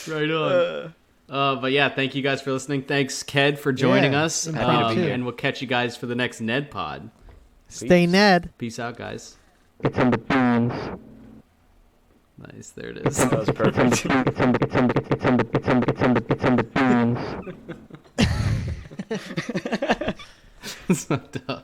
Right on. But yeah, thank you guys for listening. Thanks, Ked, for joining Yeah, us. I'm happy to be here. And we'll catch you guys for the next NedPod. Stay Ned. Peace out, guys. It's in the beans. Nice, there it is. That was perfect. It's in the beans. It's so tough.